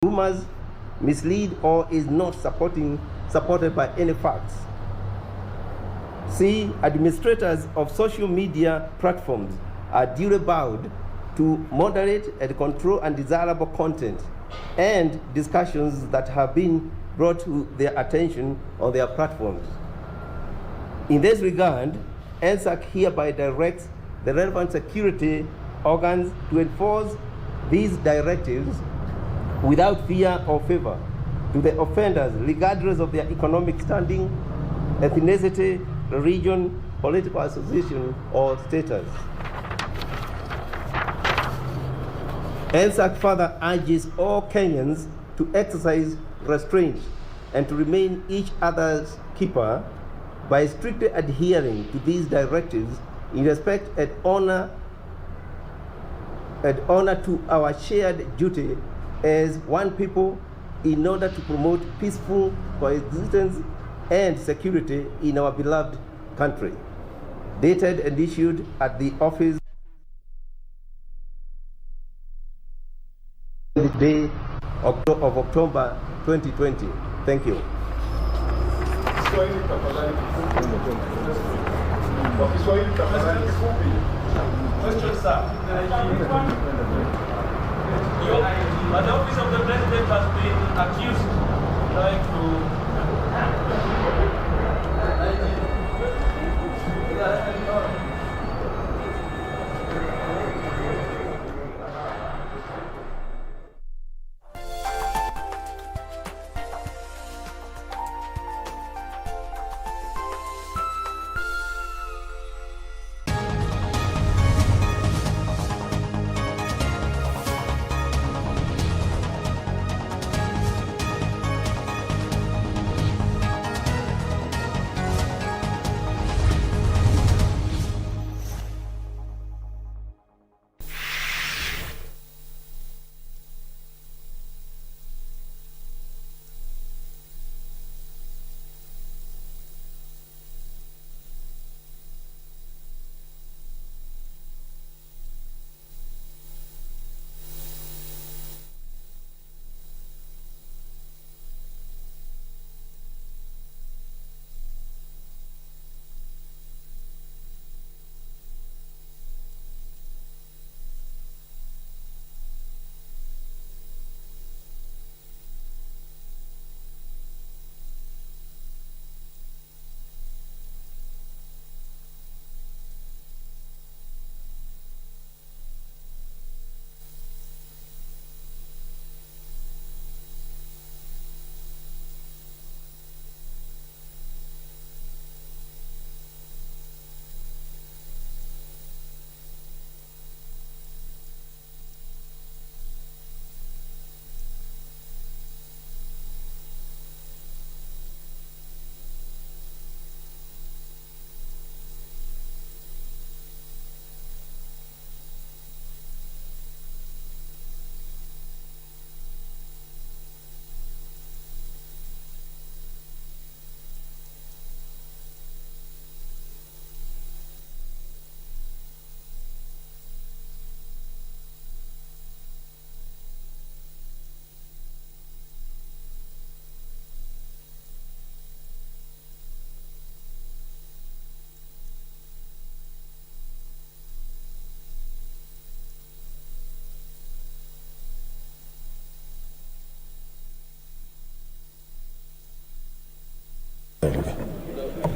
rumors, mislead, or is not supported by any facts. C, administrators of social media platforms are duly bound to moderate and control undesirable content and discussions that have been brought to their attention on their platforms. In this regard, NSAC hereby directs the relevant security organs to enforce these directives without fear or favor to the offenders, regardless of their economic standing, ethnicity, religion, political association, or status. NSAC further urges all Kenyans to exercise restraint and to remain each other's keeper by strictly adhering to these directives in respect and honor to our shared duty as one people in order to promote peaceful coexistence and security in our beloved country. Dated and issued at the office the day of October 2020. Thank you. Question, sir. The office of the president has been accused trying to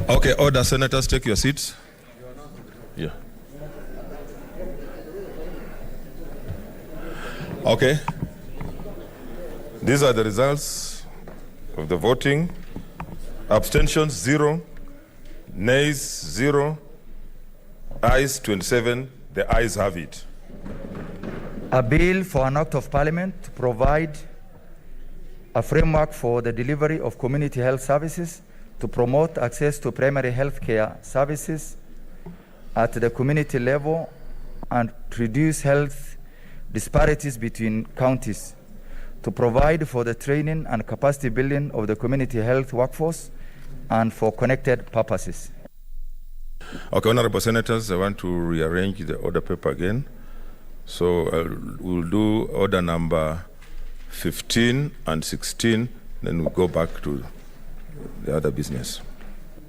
Okay, order. Senators, take your seats. Yeah. Okay. These are the results of the voting. Abstentions 0, nays 0, ayes 27. The ayes have it. A bill for an act of parliament to provide a framework for the delivery of community health services to promote access to primary health care services at the community level and reduce health disparities between counties, to provide for the training and capacity building of the community health workforce and for connected purposes. Okay, honorable senators, I want to rearrange the order paper again. So we'll do order number 15 and 16, then we go back to the other business.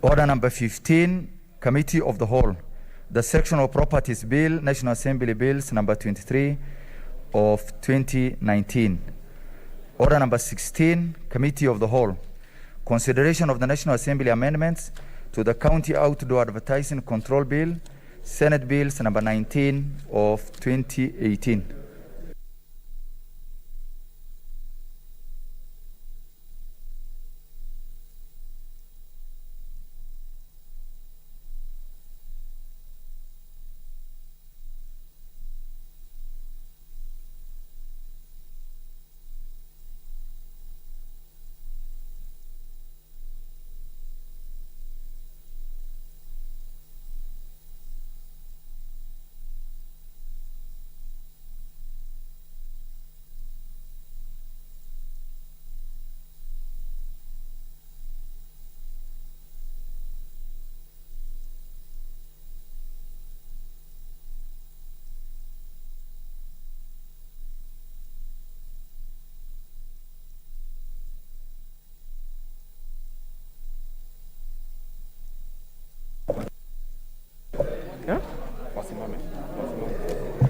Order number 15, Committee of the Whole. The Sectional Properties Bill, National Assembly Bills number 23 of 2019. Order number 16, Committee of the Whole. Consideration of the National Assembly amendments to the County Outdoor Advertising Control Bill, Senate Bills number 19 of 2018.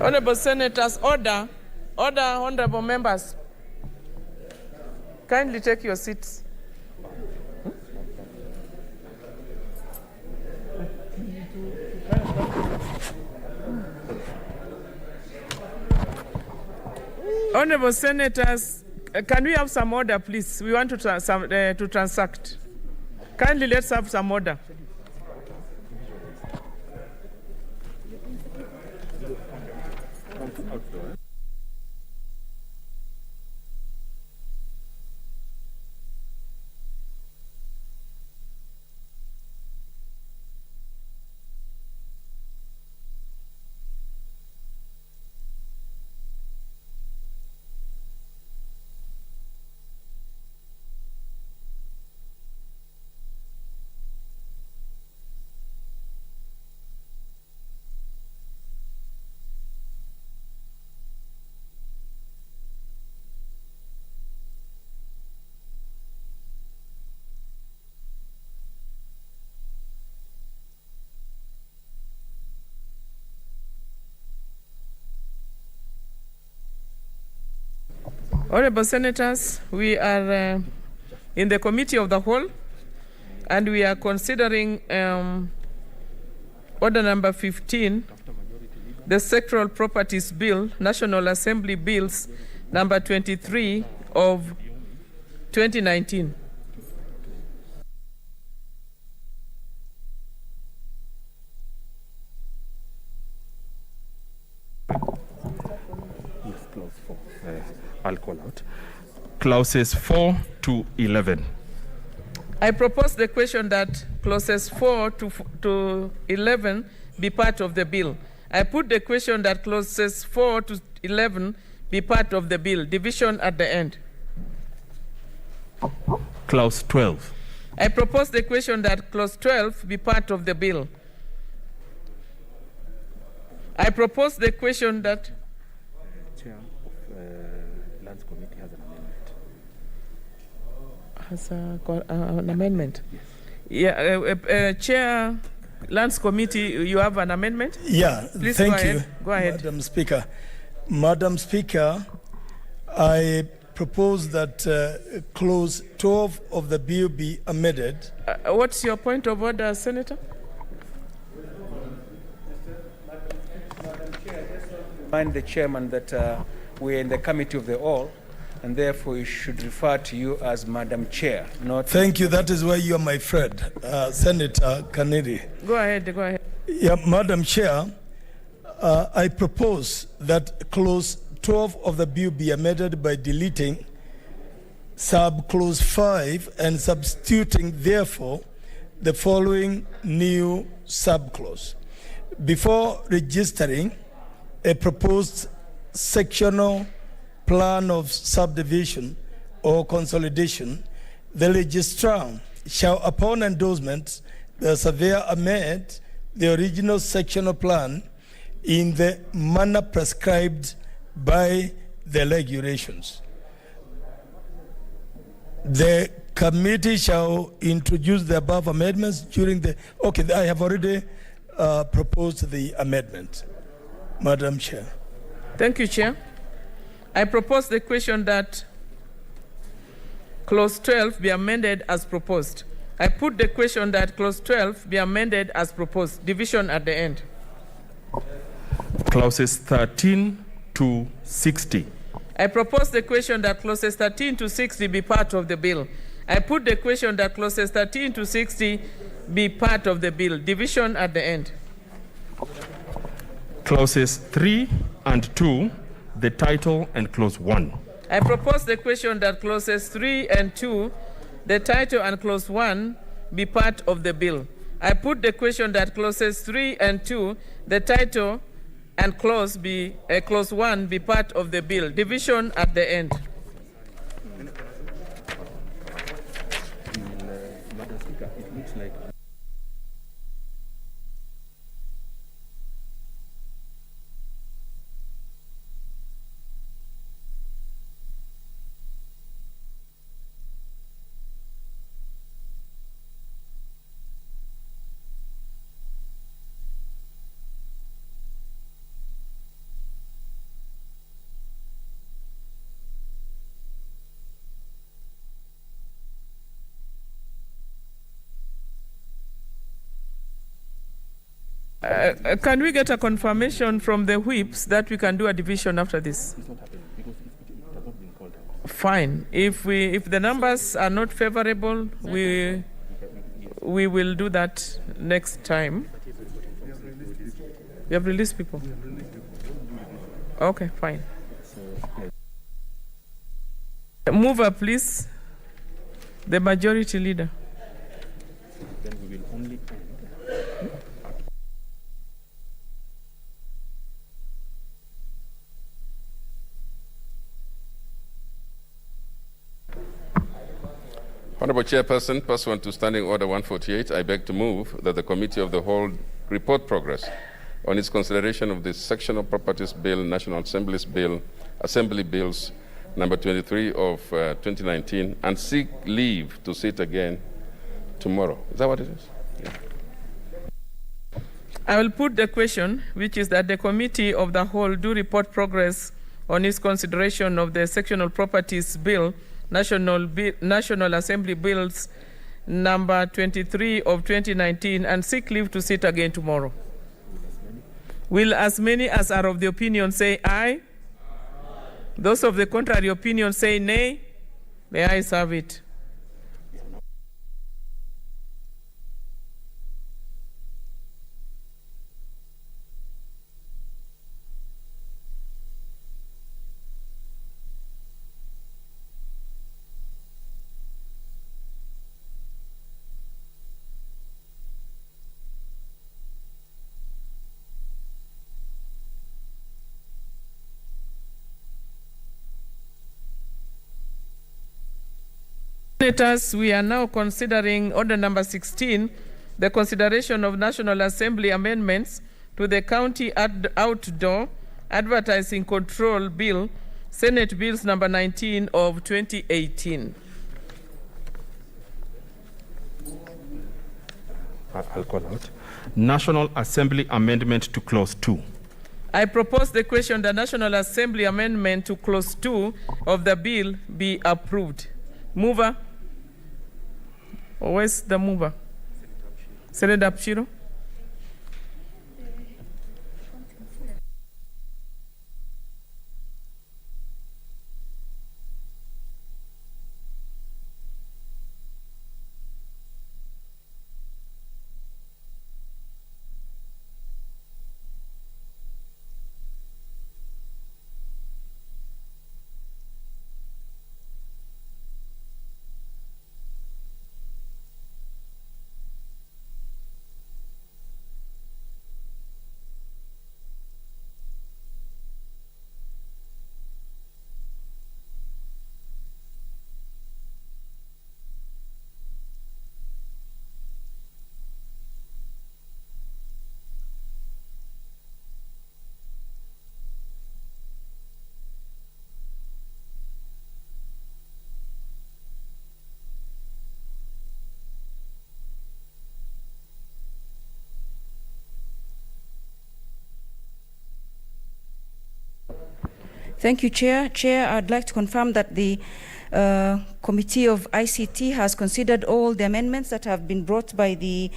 Honorable Senators, order, honorable members. Kindly take your seats. Honorable Senators, can we have some order, please? We want to transact. Kindly let's have some order. Honorable Senators, we are in the Committee of the Whole, and we are considering order number 15, the Sectoral Properties Bill, National Assembly Bills number 23 of 2019. I'll call out. Clauses 4 to 11. I propose the question that clauses 4 to 11 be part of the bill. I put the question that clauses 4 to 11 be part of the bill. Division at the end. Clause 12. I propose the question that clause 12 be part of the bill. I propose the question that Chair of Lands Committee has an amendment. has an amendment. Yes. Yeah, Chair, Lands Committee, you have an amendment? Yeah, Please thank go ahead. you, Go ahead. Madam Speaker. Madam Speaker, I propose that clause 12 of the bill be amended. What's your point of order, Senator? Remind the chairman that we're in the Committee of the All, and therefore you should refer to you as Madam Chair, not... Thank you. That is why you are my friend, Senator Kanedi. Go ahead, go ahead. Yeah, Madam Chair, I propose that clause 12 of the bill be amended by deleting sub-clause 5 and substituting, therefore, the following new sub-clause. Before registering a proposed sectional plan of subdivision or consolidation, the registrar shall, upon endorsement, the surveyor amend the original sectional plan in the manner prescribed by the regulations. The committee shall introduce the above amendments during the, okay, I have already proposed the amendment, Madam Chair. Thank you, Chair. I propose the question that Clause 12 be amended as proposed. I put the question that Clause 12 be amended as proposed. Division at the end. Clauses 13 to 60. I propose the question that Clauses 13 to 60 be part of the bill. I put the question that Clauses 13 to 60 be part of the bill. Division at the end. Clauses 3 and 2, the title, and Clause 1. I propose the question that Clauses 3 and 2, the title and Clause 1 be part of the bill. I put the question that Clauses 3 and 2, the title and Clause 1 be part of the bill. Division at the end. Madam Speaker, it looks like Can we get a confirmation from the whips that we can do a division after this? it's not happening because it has not been called out. Fine. If the numbers are not favorable, we will do that next time. We have released people. Okay, fine. Mover, please. The majority leader. Then we will only end. Honorable Chairperson, pursuant to Standing Order 148, I beg to move that the Committee of the Whole report progress on its consideration of the Sectional Properties Bill, National Assembly Bills number 23 of 2019, and seek leave to sit again tomorrow. Is that what it is? Yeah. I will put the question, which is that the Committee of the Whole do report progress on its consideration of the Sectional Properties Bill, National Assembly Bills number 23 of 2019, and seek leave to sit again tomorrow. Will as many as are of the opinion say aye? Those of the contrary opinion say nay? The ayes have it. Senators, we are now considering order number 16, the consideration of National Assembly amendments to the County Outdoor Advertising Control Bill, Senate Bills number 19 of 2018. I'll call out. National Assembly Amendment to Clause 2. I propose the question the National Assembly amendment to Clause 2 of the bill be approved. Mover? Or where's the mover? Senator Apchiro? Thank you, Chair. Chair, I'd like to confirm that the Committee of ICT has considered all the amendments that have been brought by the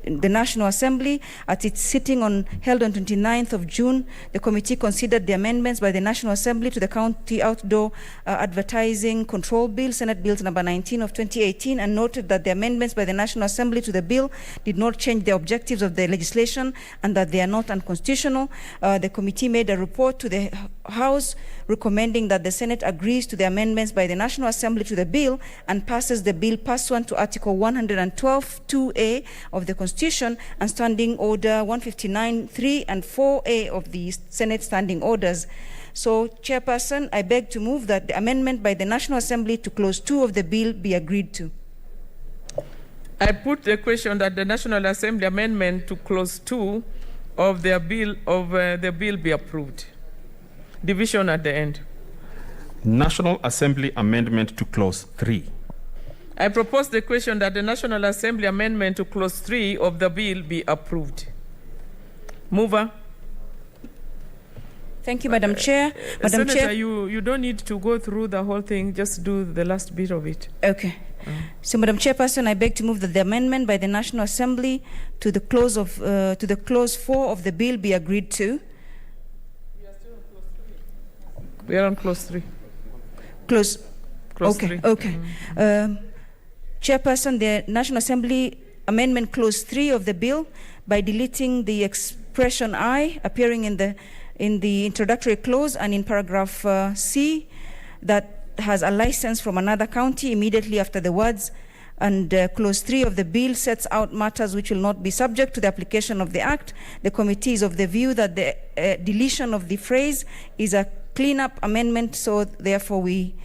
National Assembly at its sitting held on 29th of June. The committee considered the amendments by the National Assembly to the County Outdoor Advertising Control Bill, Senate Bill number 19 of 2018, and noted that the amendments by the National Assembly to the bill did not change the objectives of the legislation and that they are not unconstitutional. The committee made a report to the House recommending that the Senate agrees to the amendments by the National Assembly to the bill and passes the bill pursuant to Article 112(2)(a) of the Constitution and Standing Order 159(3) and 4(a) of the Senate Standing Orders. So, Chairperson, I beg to move that the amendment by the National Assembly to Clause 2 of the bill be agreed to. I put the question that the National Assembly amendment to Clause 2 of the bill be approved. Division at the end. National Assembly amendment to Clause 3. I propose the question that the National Assembly amendment to Clause 3 of the bill be approved. Mover. Thank you, Madam Chair. Madam Senator, Chair, you don't need to go through the whole thing. Just do the last bit of it. Okay. So, Madam Chairperson, I beg to move that the amendment by the National Assembly to the clause 4 of the bill be agreed to. We are on Clause 3. Clause okay, 3. Okay. Chairperson, the National Assembly Amendment Clause 3 of the bill by deleting the expression I appearing in the introductory clause and in paragraph C that has a license from another county immediately after the words, and Clause 3 of the bill sets out matters which will not be subject to the application of the Act. The committee is of the view that the deletion of the phrase is a clean-up amendment, so therefore we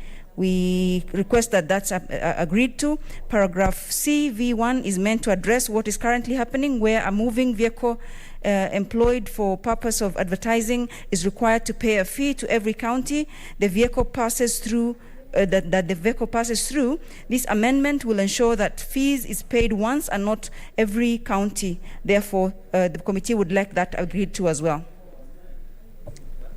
request that that's agreed to. Paragraph C, V1, is meant to address what is currently happening, where a moving vehicle employed for purpose of advertising is required to pay a fee to every county the vehicle passes through. That the vehicle passes through. This amendment will ensure that fees is paid once and not every county. Therefore, the committee would like that agreed to as well.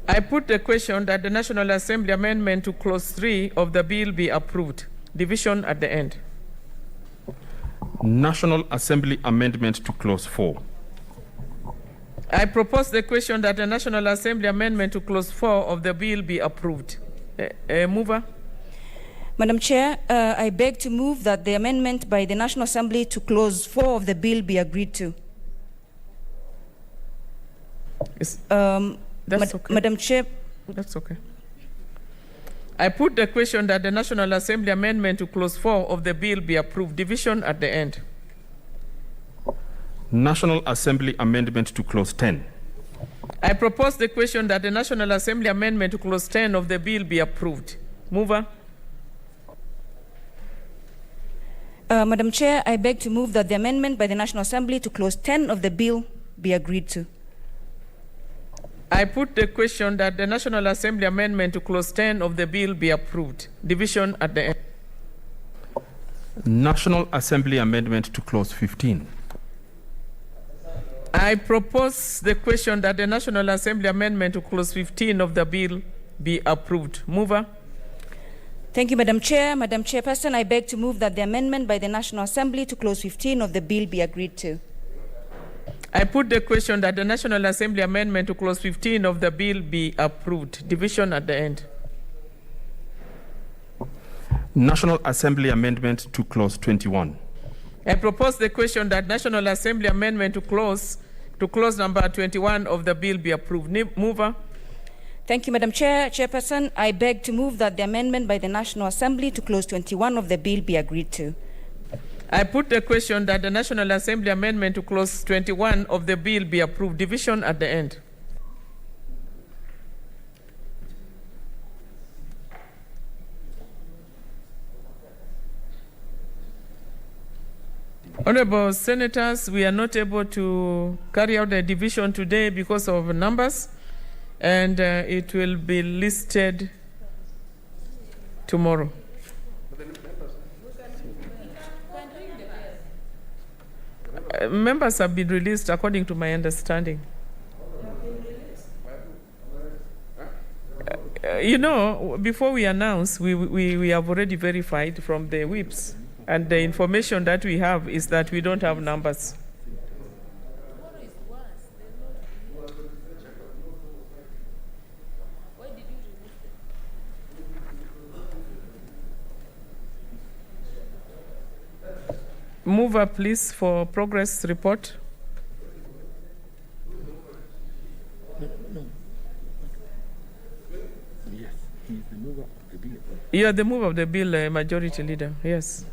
I put the question that the National Assembly amendment to Clause 3 of the bill be approved. Division at the end. National Assembly amendment to Clause 4. I propose the question that the National Assembly amendment to Clause 4 of the bill be approved. Mover. Madam Chair, I beg to move that the amendment by the National Assembly to Clause 4 of the bill be agreed to. That's okay. Madam Chair. That's okay. I put the question that the National Assembly amendment to Clause 4 of the bill be approved. Division at the end. National Assembly amendment to Clause 10. I propose the question that the National Assembly amendment to Clause 10 of the bill be approved. Mover. Madam Chair, I beg to move that the amendment by the National Assembly to Clause 10 of the bill be agreed to. I put the question that the National Assembly amendment to Clause 10 of the bill be approved. Division at the end. National Assembly amendment to Clause 15. I propose the question that the National Assembly amendment to Clause 15 of the bill be approved. Mover. Thank you, Madam Chair. Madam Chairperson, I beg to move that the amendment by the National Assembly to Clause 15 of the bill be agreed to. I put the question that the National Assembly amendment to Clause 15 of the bill be approved. Division at the end. National Assembly amendment to Clause 21. I propose the question that National Assembly amendment to clause number 21 of the bill be approved. Mover. Thank you, Madam Chair. Chairperson, I beg to move that the amendment by the National Assembly to Clause 21 of the bill be agreed to. I put the question that the National Assembly amendment to Clause 21 of the bill be approved. Division at the end. Honorable Senators, we are not able to carry out the division today because of numbers, and it will be listed tomorrow. Members have been released according to my understanding. You know, before we announce, we have already verified from the whips, and the information that we have is that we don't have numbers. Mover, please, for progress report. Yes, he's the mover of the bill. You are the mover of the bill, Majority Leader. Yes.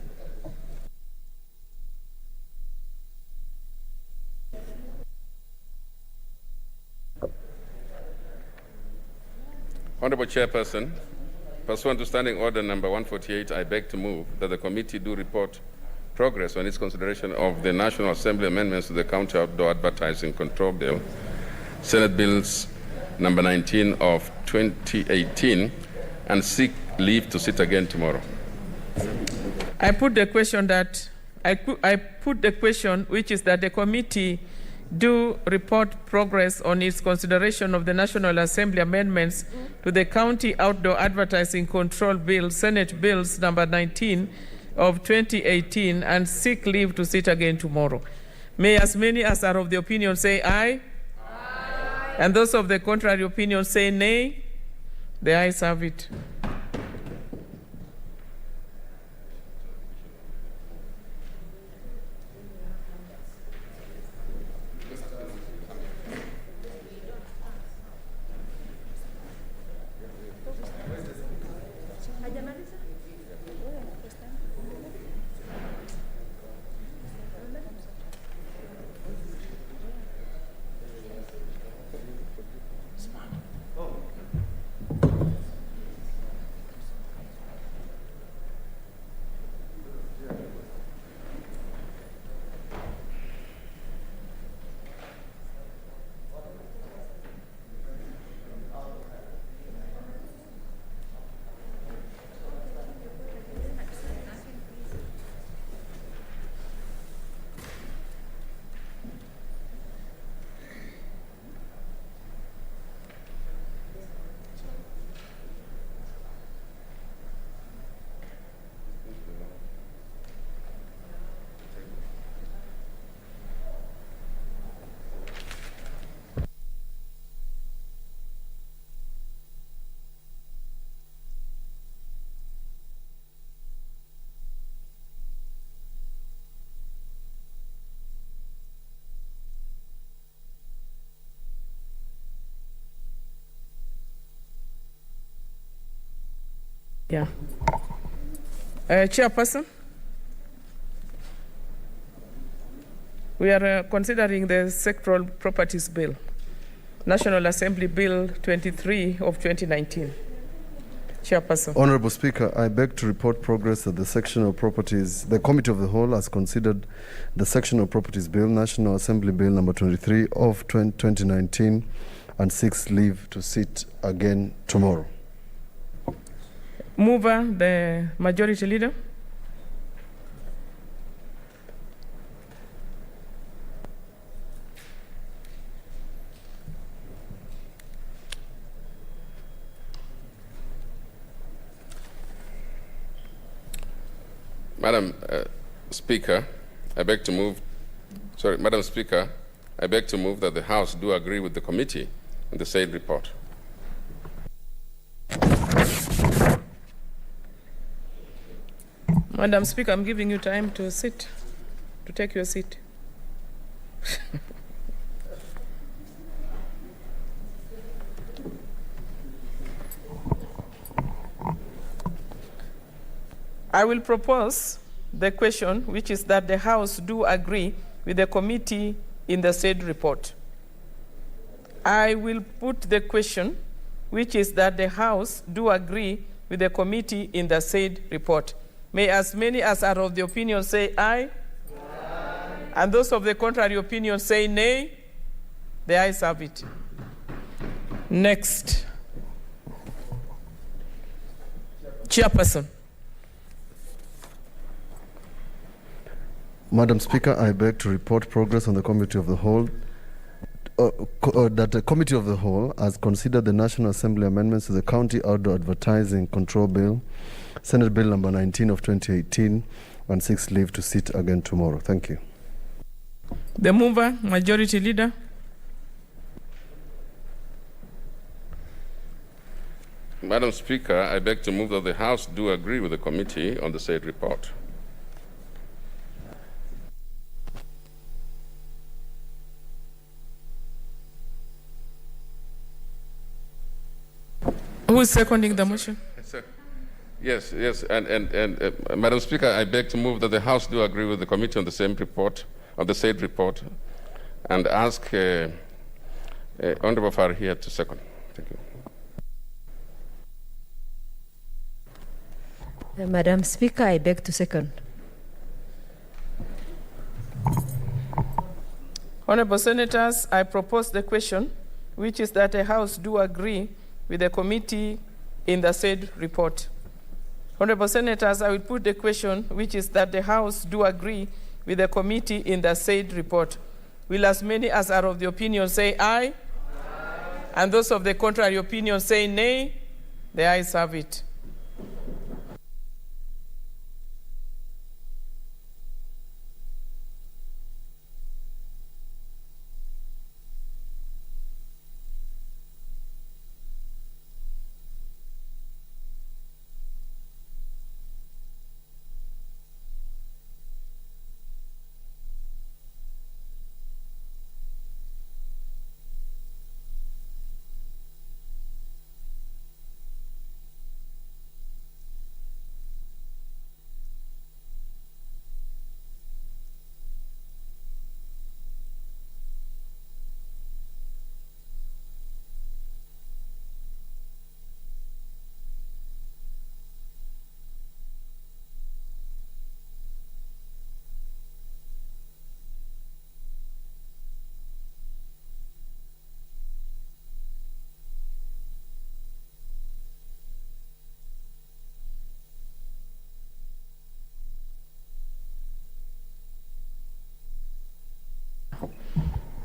Honorable Chairperson, pursuant to Standing Order number 148, I beg to move that the committee do report progress on its consideration of the National Assembly amendments to the County Outdoor Advertising Control Bill, Senate Bills number 19 of 2018, and seek leave to sit again tomorrow. I put the question which is that the committee do report progress on its consideration of the National Assembly amendments to the County Outdoor Advertising Control Bill, Senate Bills number 19 of 2018, and seek leave to sit again tomorrow. May as many as are of the opinion say aye. Aye. And those of the contrary opinion say nay. The ayes have it. Yeah. Chairperson, we are considering the Sectoral Properties Bill, National Assembly Bill 23 of 2019. Chairperson. Honorable Speaker, I beg to report progress that the Sectional Properties, the Committee of the Whole has considered the Sectional Properties Bill, National Assembly Bill number 23 of 2019, and seeks leave to sit again tomorrow. Mover, the Majority Leader. Madam Speaker, I beg to move, Madam Speaker, I beg to move that the House do agree with the committee on the said report. Madam Speaker, I'm giving you time to sit, to take your seat. I will propose the question, which is that the House do agree with the committee in the said report. I will put the question, which is that the House do agree with the committee in the said report. May as many as are of the opinion say aye. Aye. And those of the contrary opinion say nay. The ayes have it. Next. Chairperson. Madam Speaker, I beg to report progress on the Committee of the Whole that the Committee of the Whole has considered the National Assembly amendments to the County Outdoor Advertising Control Bill, Senate Bill number 19 of 2018, and seeks leave to sit again tomorrow. Thank you. The mover, Majority Leader. Madam Speaker, I beg to move that the House do agree with the committee on the said report. Who is seconding the motion? Yes, and Madam Speaker, I beg to move that the House do agree with the committee on the same report, on the said report, and ask Honorable Farhia to second. Thank you. Madam Speaker, I beg to second. Honorable Senators, I propose the question, which is that the House do agree with the committee in the said report. Honorable Senators, I will put the question, which is that the House do agree with the committee in the said report. Will as many as are of the opinion say aye? Aye. And those of the contrary opinion say nay? The ayes have it.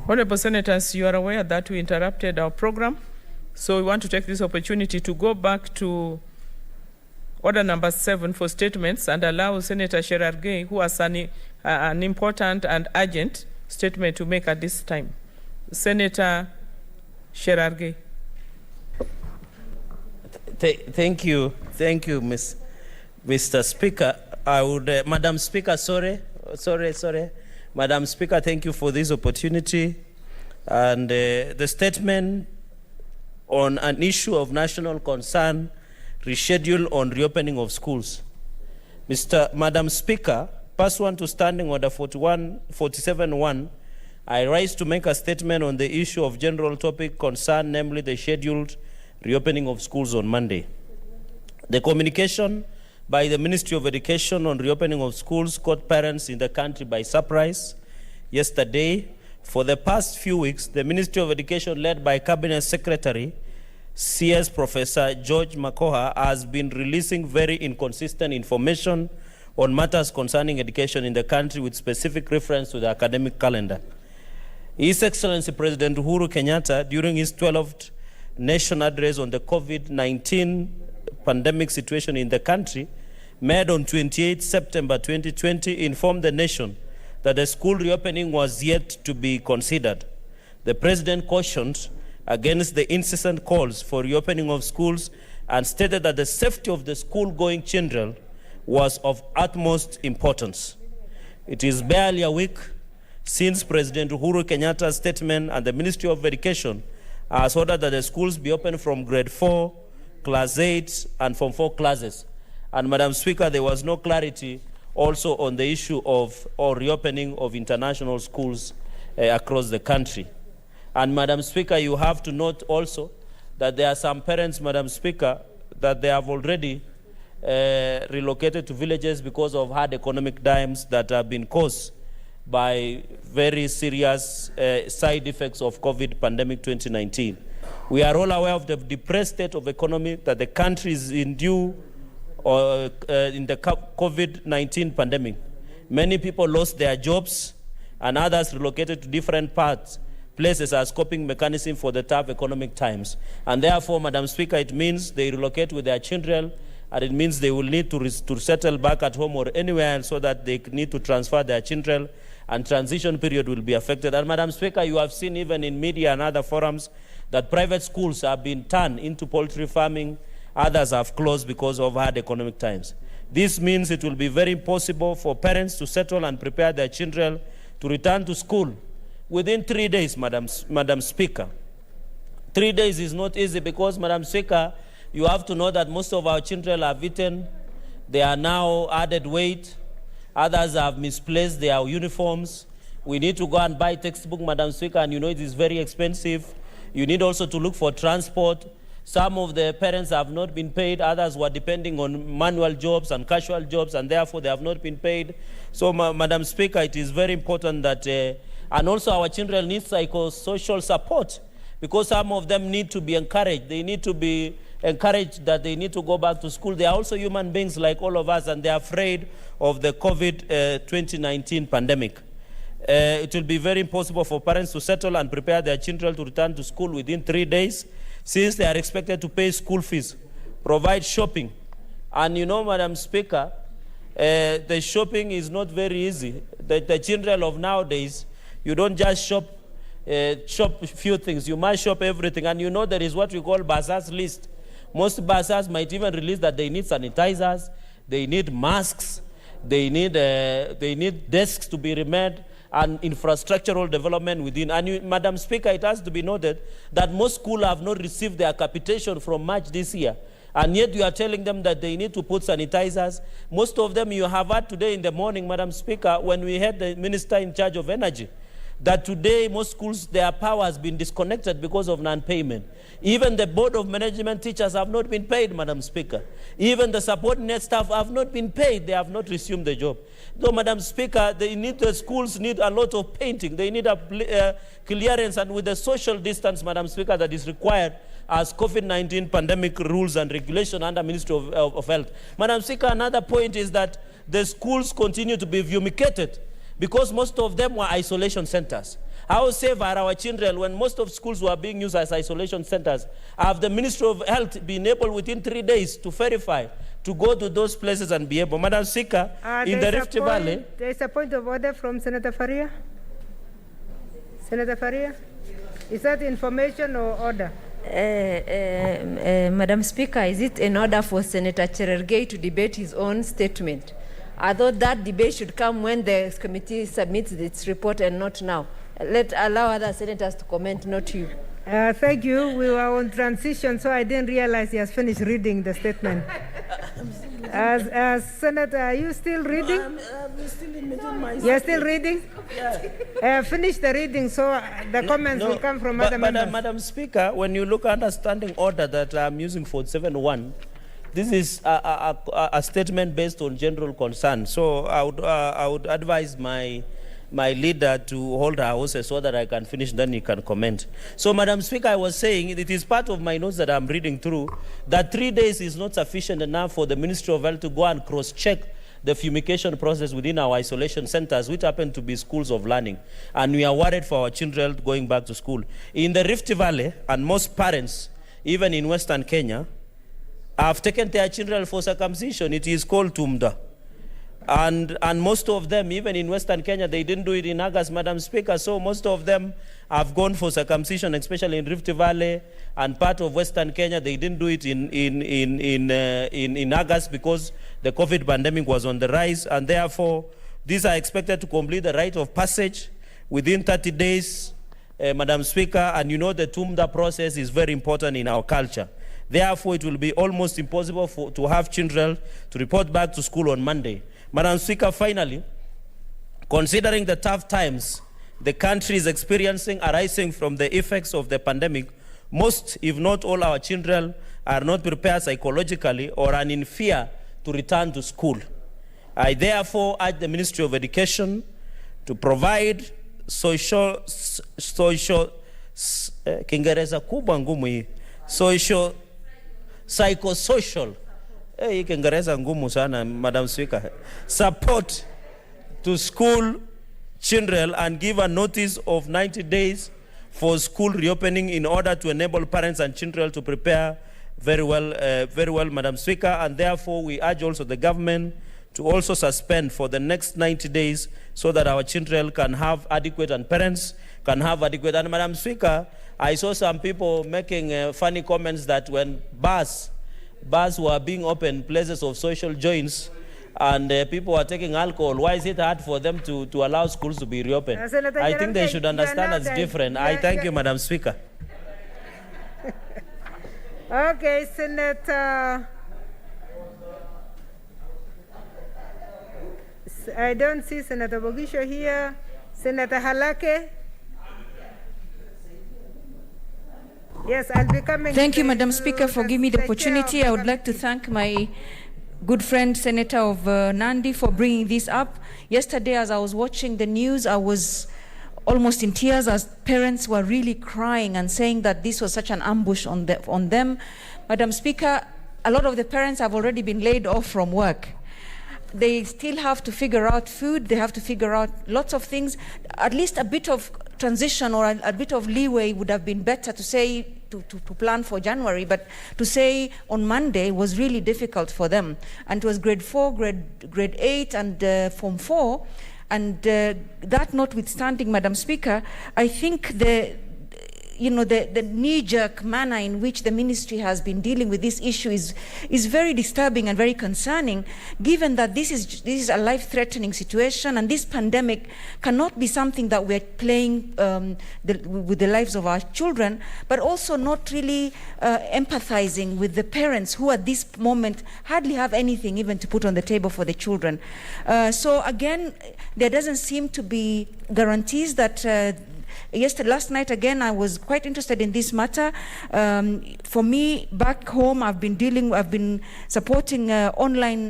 Honorable Senators, you are aware that we interrupted our program, so we want to take this opportunity to go back to order number 7 for statements and allow Senator Cherargei, who has an important and urgent statement to make at this time. Senator Cherargei. Thank you, Mr. Speaker. I would, Madam Speaker, sorry. Madam Speaker, thank you for this opportunity. And the statement on an issue of national concern, reschedule on reopening of schools. Madam Speaker, pursuant to Standing Order 47.1, I rise to make a statement on the issue of general topic concern, namely the scheduled reopening of schools on Monday. The communication by the Ministry of Education on reopening of schools caught parents in the country by surprise yesterday. For the past few weeks, the Ministry of Education, led by Cabinet Secretary CS Professor George Makoha, has been releasing very inconsistent information on matters concerning education in the country with specific reference to the academic calendar. His Excellency President Uhuru Kenyatta, during his 12th Nation Address on the COVID-19 pandemic situation in the country, made on 28 September 2020, informed the nation that the school reopening was yet to be considered. The President cautioned against the incessant calls for reopening of schools and stated that the safety of the school-going children was of utmost importance. It is barely a week since President Uhuru Kenyatta's statement, and the Ministry of Education has ordered that the schools be open from grade 4, class 8, and from 4 classes. And Madam Speaker, there was no clarity also on the issue of reopening of international schools across the country. And Madam Speaker, you have to note also that there are some parents, Madam Speaker, that they have already relocated to villages because of hard economic times that have been caused by very serious side effects of COVID pandemic 2019. We are all aware of the depressed state of economy that the country is in due in the COVID-19 pandemic. Many people lost their jobs and others relocated to different parts places as coping mechanism for the tough economic times. And therefore, Madam Speaker, it means they relocate with their children, and it means they will need to settle back at home or anywhere else, so that they need to transfer their children, and transition period will be affected. And Madam Speaker, you have seen even in media and other forums that private schools have been turned into poultry farming. Others have closed because of hard economic times. This means it will be very impossible for parents to settle and prepare their children to return to school within 3 days, Madam Speaker. 3 days is not easy because, Madam Speaker, you have to know that most of our children have eaten. They are now added weight. Others have misplaced their uniforms. We need to go and buy textbook, Madam Speaker, and you know it is very expensive. You need also to look for transport. Some of the parents have not been paid. Others were depending on manual jobs and casual jobs, and therefore they have not been paid. So, Madam Speaker, it is very important that, and also our children need psychosocial support, because some of them need to be encouraged. They need to be encouraged that they need to go back to school. They are also human beings like all of us, and they are afraid of the COVID-2019 pandemic. It will be very impossible for parents to settle and prepare their children to return to school within 3 days, since they are expected to pay school fees, provide shopping. And you know, Madam Speaker, the shopping is not very easy. The children of nowadays, you don't just shop few things, you must shop everything. And you know there is what we call bazaars list. Most bazaars might even release that they need sanitizers, they need masks, they need desks to be remade, and infrastructural development within. And Madam Speaker, it has to be noted that most schools have not received their capitation from March this year. And yet you are telling them that they need to put sanitizers. Most of them you have had today in the morning, Madam Speaker, when we had the Minister in charge of energy, that today most schools, their power has been disconnected because of non-payment. Even the Board of Management teachers have not been paid, Madam Speaker. Even the support net staff have not been paid. They have not resumed the job. So, Madam Speaker, the schools need a lot of painting. They need a clearance, and with the social distance, Madam Speaker, that is required as COVID-19 pandemic rules and regulation under Ministry of Health. Madam Speaker, another point is that the schools continue to be fumigated, because most of them were isolation centers. How safe are our children when most of schools were being used as isolation centers? Have the Ministry of Health been able within 3 days to verify, to go to those places and be able? Madam Speaker, in the Rift Valley... There is a point of order from Senator Faria. Senator Faria, is that information or order? Madam Speaker, is it in order for Senator Cherargei to debate his own statement? I thought that debate should come when the committee submits its report and not now. Allow other senators to comment, not you. Thank you. We were on transition, so I didn't realize he has finished reading the statement. As Senator, are you still reading? I'm still in my You're still reading? Yeah. Finish the reading, so the comments will come from other members. Madam Speaker, when you look at the standing order that I'm using for 7.1, this is a statement based on general concern. So I would advise my leader to hold her horses so that I can finish, then he can comment. So, Madam Speaker, I was saying, it is part of my notes that I'm reading through, that 3 days is not sufficient enough for the Ministry of Health to go and cross-check the fumigation process within our isolation centers, which happen to be schools of learning. And we are worried for our children going back to school. In the Rift Valley, and most parents, even in Western Kenya, have taken their children for circumcision. It is called tumda. And most of them, even in Western Kenya, they didn't do it in August, Madam Speaker. So most of them have gone for circumcision, especially in Rift Valley and part of Western Kenya. They didn't do it in August because the COVID pandemic was on the rise. And therefore, these are expected to complete the rite of passage within 30 days, Madam Speaker. And you know the tumda process is very important in our culture. Therefore, it will be almost impossible to have children to report back to school on Monday. Madam Speaker, finally, considering the tough times the country is experiencing arising from the effects of the pandemic, most, if not all, our children are not prepared psychologically or are in fear to return to school. I therefore urge the Ministry of Education to provide psychosocial Madam Speaker, support to school children and give a notice of 90 days for school reopening in order to enable parents and children to prepare very well, Madam Speaker, and therefore we urge also the government to also suspend for the next 90 days so that our children can have adequate and parents can have adequate. And Madam Speaker, I saw some people making funny comments that when bars were being opened, places of social joints, and people are taking alcohol, why is it hard for them to allow schools to be reopened? I think they should understand it's different. I thank you, Madam Speaker. Okay, Senator. I don't see Senator Bogisho here. Senator Halake. Yes, I'll be coming. Thank you, Madam Speaker, for giving me the opportunity. I would like to thank my good friend, Senator of Nandi, for bringing this up. Yesterday, as I was watching the news, I was almost in tears as parents were really crying and saying that this was such an ambush on them. Madam Speaker, a lot of the parents have already been laid off from work. They still have to figure out food, they have to figure out lots of things. At least a bit of transition or a bit of leeway would have been better to say, to plan for January, but to say on Monday was really difficult for them. And it was grade 4, grade 8, and Form 4. And that notwithstanding, Madam Speaker, I think the knee-jerk manner in which the ministry has been dealing with this issue is very disturbing and very concerning, given that this is a life-threatening situation, and this pandemic cannot be something that we're playing with the lives of our children, but also not really empathizing with the parents who at this moment hardly have anything even to put on the table for the children. So again, there doesn't seem to be guarantees that last night, again, I was quite interested in this matter. For me, back home, I've been supporting online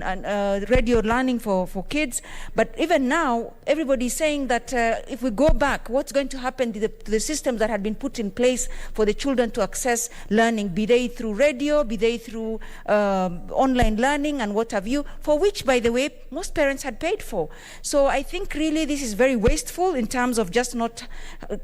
radio learning for kids. But even now, everybody's saying that if we go back, what's going to happen to the systems that had been put in place for the children to access learning, be they through radio, be they through online learning and what have you, for which, by the way, most parents had paid for. So I think really this is very wasteful in terms of just not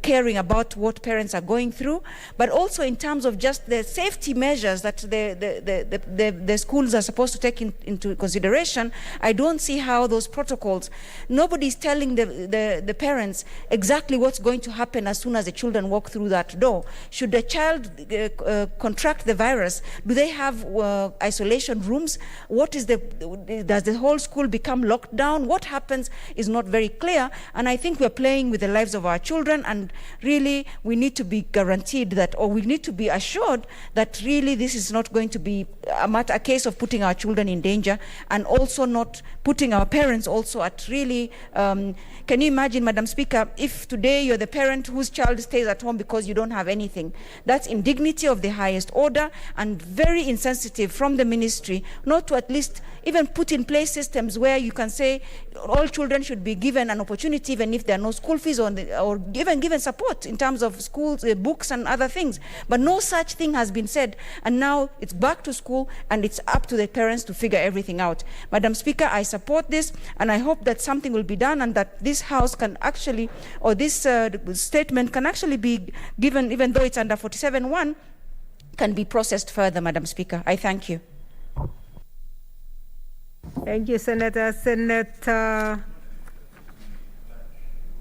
caring about what parents are going through, but also in terms of just the safety measures that the schools are supposed to take into consideration. I don't see how those protocols, nobody's telling the parents exactly what's going to happen as soon as the children walk through that door. Should the child contract the virus, do they have isolation rooms? Does the whole school become locked down? What happens is not very clear, and I think we're playing with the lives of our children, and really we need to be guaranteed that, or we need to be assured that really this is not going to be a case of putting our children in danger, and also not putting our parents also at really, can you imagine, Madam Speaker, if today you're the parent whose child stays at home because you don't have anything? That's indignity of the highest order, and very insensitive from the ministry not to at least even put in place systems where you can say all children should be given an opportunity, even if there are no school fees or even given support in terms of schools, books and other things. But no such thing has been said, and now it's back to school and it's up to the parents to figure everything out. Madam Speaker, I support this, and I hope that something will be done, and that this House can actually, or this statement can actually be given, even though it's under 47(1), can be processed further, Madam Speaker. I thank you. Thank you, Senator. Senator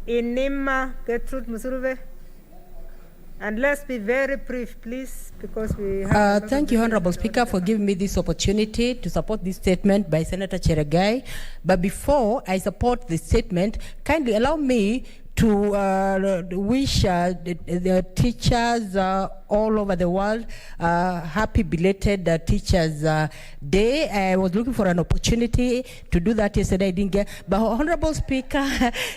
Inima Gertrude Musuruve. And let's be very brief, please, because we have... Thank you, Honorable Speaker, for giving me this opportunity to support this statement by Senator Cheregai. But before I support the statement, kindly allow me to wish the teachers all over the world happy belated Teachers Day. I was looking for an opportunity to do that yesterday. I didn't get. But Honorable Speaker,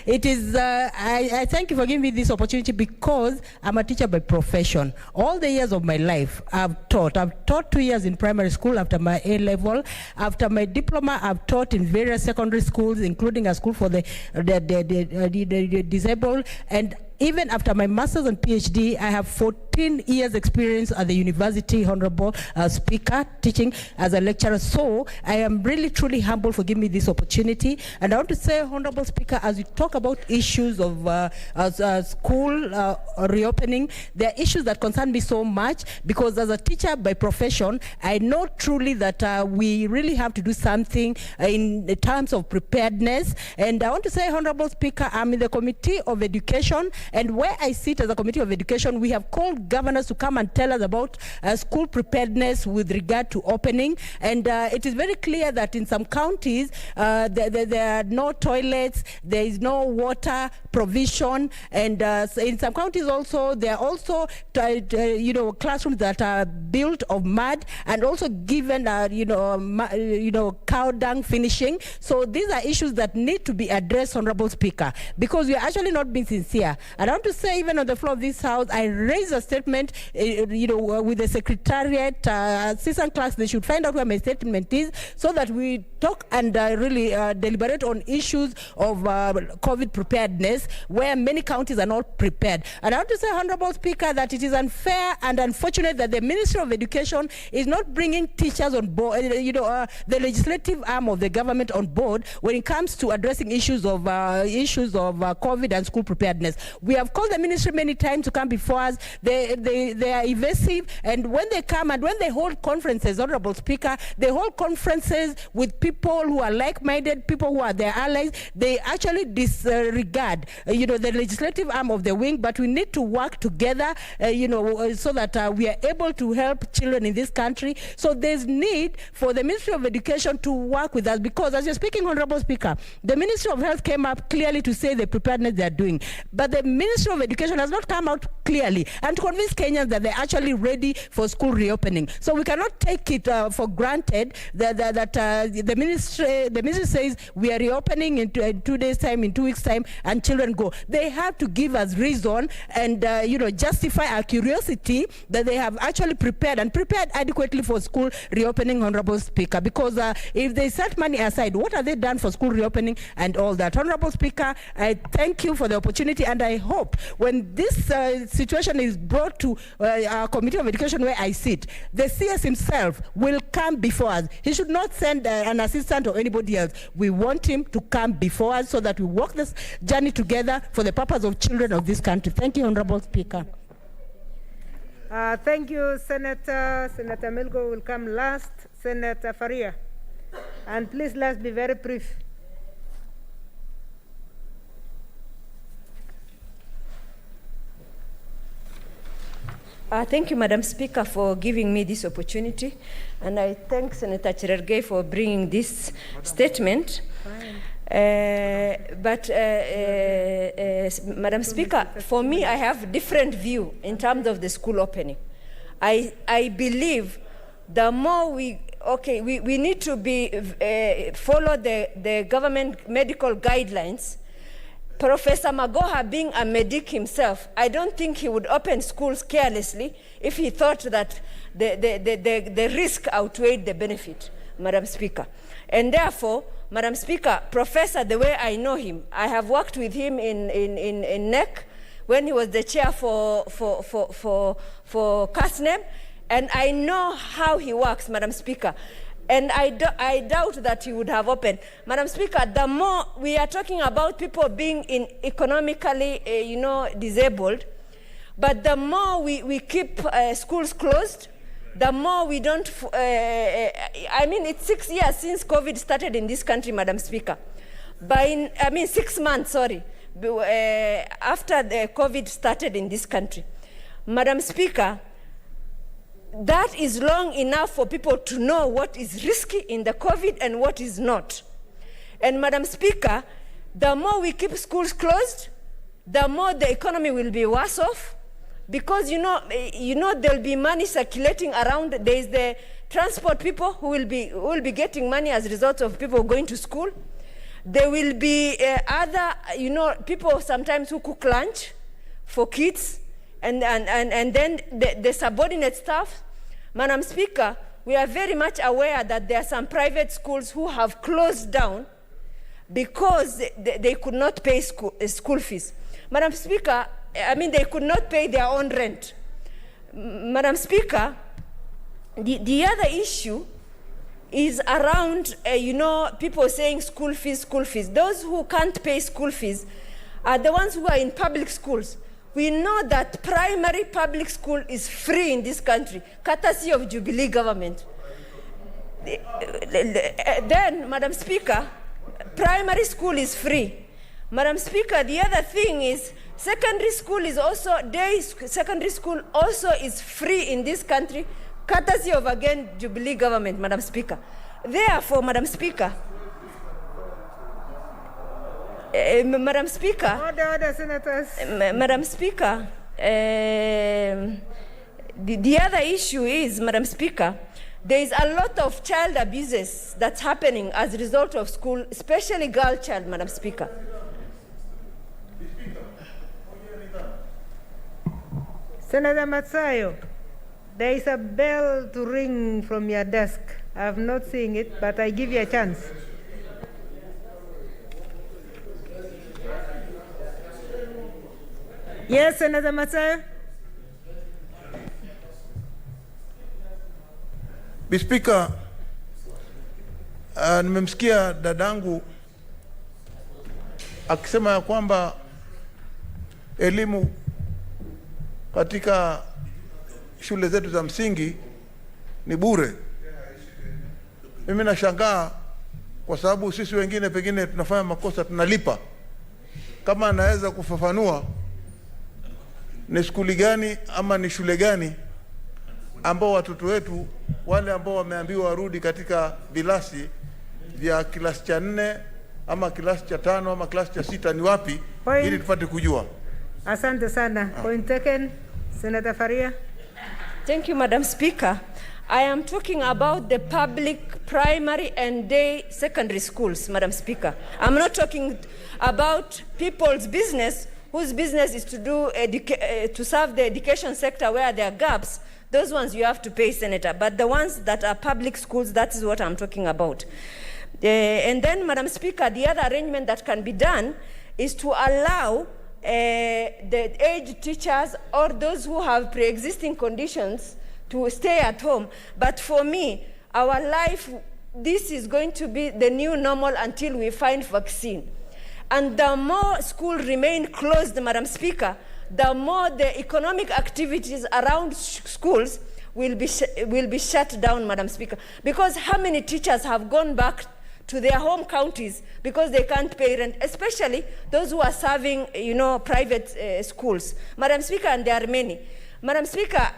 it is. I thank you for giving me this opportunity, because I'm a teacher by profession. All the years of my life, I've taught. I've taught 2 years in primary school after my A level. After my diploma, I've taught in various secondary schools, including a school for the disabled, and even after my master's and PhD, I have 14 years experience at the university, Honorable Speaker, teaching as a lecturer. So I am really truly humble for giving me this opportunity. And I want to say, Honorable Speaker, as we talk about issues of school reopening, there are issues that concern me so much, because as a teacher by profession, I know truly that we really have to do something in terms of preparedness. And I want to say, Honorable Speaker, I'm in the Committee of Education, and where I sit as a Committee of Education, we have called governors to come and tell us about school preparedness with regard to opening. And it is very clear that in some counties, there are no toilets, there is no water provision, and in some counties also, there are also classrooms that are built of mud and also given cow dung finishing. So these are issues that need to be addressed, Honorable Speaker, because we are actually not being sincere. And I want to say, even on the floor of this House, I raised a statement, with the Secretariat, assistant clerks. They should find out where my statement is, so that we talk and really deliberate on issues of COVID preparedness, where many counties are not prepared. And I want to say, Honorable Speaker, that it is unfair and unfortunate that the Ministry of Education is not bringing teachers on board, the legislative arm of the government on board when it comes to addressing issues of COVID and school preparedness. We have called the ministry many times to come before us. They are evasive, and when they come and when they hold conferences, Honorable Speaker, they hold conferences with people who are like-minded, people who are their allies. They actually disregard, the legislative arm of the wing. But we need to work together, so that we are able to help children in this country. So there's need for the Ministry of Education to work with us, because as you're speaking, Honorable Speaker, the Ministry of Health came up clearly to say the preparedness they're doing, but the Ministry of Education has not come out clearly and to convince Kenyans that they're actually ready for school reopening. So we cannot take it for granted that the ministry says we are reopening in 2 days' time, in 2 weeks' time, and children go. They have to give us reason and justify our curiosity that they have actually prepared adequately for school reopening, Honorable Speaker. Because if they set money aside, what have they done for school reopening and all that? Honorable Speaker, I thank you for the opportunity, and I hope when this situation is brought to our Committee of Education where I sit, the CS himself will come before us. He should not send an assistant or anybody else. We want him to come before us so that we walk this journey together for the purpose of children of this country. Thank you, Honorable Speaker. Thank you, Senator. Senator Milgo will come last. Senator Faria. And please, let's be very brief. Thank you, Madam Speaker, for giving me this opportunity. And I thank Senator Cherargei for bringing this statement. Madam Speaker, for me, I have different view in terms of the school opening. I believe the more we need to follow the government medical guidelines. Professor Magoha, being a medic himself, I don't think he would open schools carelessly if he thought that the risk outweighed the benefit, Madam Speaker. And therefore, Madam Speaker, Professor, the way I know him, I have worked with him in NEC when he was the chair for CASNEM, and I know how he works, Madam Speaker. And I doubt that he would have opened. Madam Speaker, the more we are talking about people being economically, disabled, but the more we keep schools closed, the more we don't, it's 6 years since COVID started in this country, Madam Speaker. 6 months, sorry, after the COVID started in this country. Madam Speaker, that is long enough for people to know what is risky in the COVID and what is not. And Madam Speaker, the more we keep schools closed, the more the economy will be worse off, because there'll be money circulating around. There is the transport people who will be getting money as a result of people going to school. There will be other people sometimes who cook lunch for kids. And then the subordinate staff. Madam Speaker, we are very much aware that there are some private schools who have closed down because they could not pay school fees. Madam Speaker, they could not pay their own rent. Madam Speaker, the other issue is around, people saying school fees. Those who can't pay school fees are the ones who are in public schools. We know that primary public school is free in this country, courtesy of Jubilee government. Then, Madam Speaker, primary school is free. Madam Speaker, the other thing is secondary school is also, secondary school also is free in this country, courtesy of, again, Jubilee government, Madam Speaker. Therefore, Madam Speaker, Madam Speaker, order, Senators. Madam Speaker, the other issue is, Madam Speaker, there is a lot of child abuses that's happening as a result of school, especially girl child, Madam Speaker. Senator Matsayo, there is a bell to ring from your desk. I have not seen it, but I give you a chance. Yes, Senator Matsayo. Speaker, nimemsikia dadangu akisema ya kwamba elimu katika shule zetu za msingi ni bure. Mimi nashangaa kwa sababu sisi wengine pengine tunafanya makosa tunalipa. Kama anaweza kufafanua ni skuli gani ama ni shule gani ambao watoto wetu wale ambao wameambiwa warudi katika vilasi vya kilasi cha 4 ama kilasi cha 5 ama kilasi cha 6 ni wapi, ili tupate kujua. Asante sana. Point taken. Senator Faria. Thank you, Madam Speaker. I am talking about the public primary and day secondary schools, Madam Speaker. I'm not talking about people's business, whose business is to do to serve the education sector where there are gaps. Those ones you have to pay, Senator. But the ones that are public schools, that is what I'm talking about. And then, Madam Speaker, the other arrangement that can be done is to allow the aged teachers or those who have pre-existing conditions to stay at home. But for me, our life, this is going to be the new normal until we find vaccine. And the more schools remain closed, Madam Speaker, the more the economic activities around schools will be shut down, Madam Speaker. Because how many teachers have gone back to their home counties because they can't pay rent, especially those who are serving, private schools. Madam Speaker, and there are many. Madam Speaker,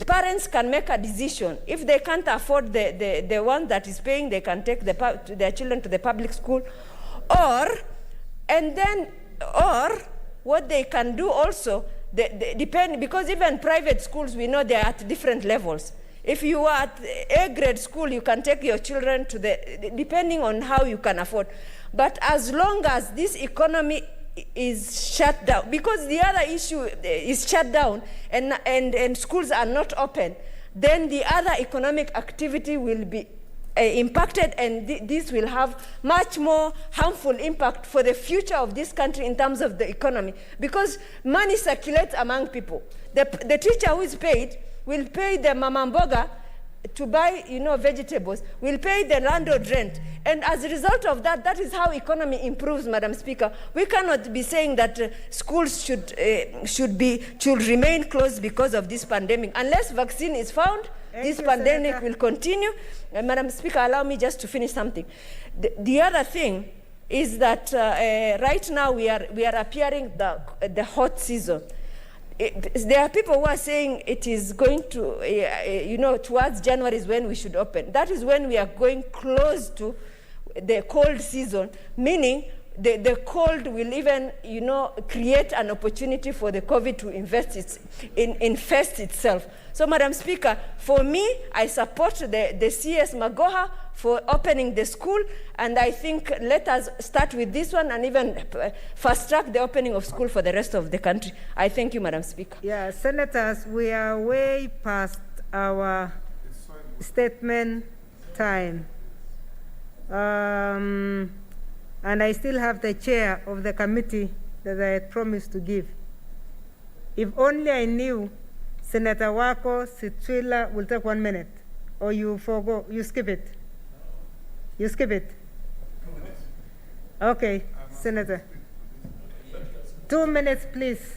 parents can make a decision. If they can't afford the one that is paying, they can take their children to the public school. Or what they can do also, depend, because even private schools, we know they're at different levels. If you are at A grade school, you can take your children to depending on how you can afford. But as long as this economy is shut down, because the other issue is shut down and schools are not open, then the other economic activity will be impacted, and this will have much more harmful impact for the future of this country in terms of the economy, because money circulates among people. The teacher who is paid will pay the mama mboga to buy, vegetables, will pay the landlord rent. And as a result of that, that is how economy improves, Madam Speaker. We cannot be saying that schools should remain closed because of this pandemic. Unless vaccine is found, this pandemic will continue. Madam Speaker, allow me just to finish something. The other thing is that right now we are appearing the hot season. There are people who are saying it is going to, towards January is when we should open. That is when we are going close to the cold season, meaning the cold will even, create an opportunity for the COVID to infest itself. So, Madam Speaker, for me, I support the CS Magoha for opening the school, and I think let us start with this one and even fast-track the opening of school for the rest of the country. I thank you, Madam Speaker. Yeah, Senators, we are way past our statement time. And I still have the chair of the committee that I had promised to give. If only I knew Senator Wako Sitwila will take 1 minute, or you forgo, you skip it. You skip it. 2 minutes. Okay, Senator. 2 minutes, please.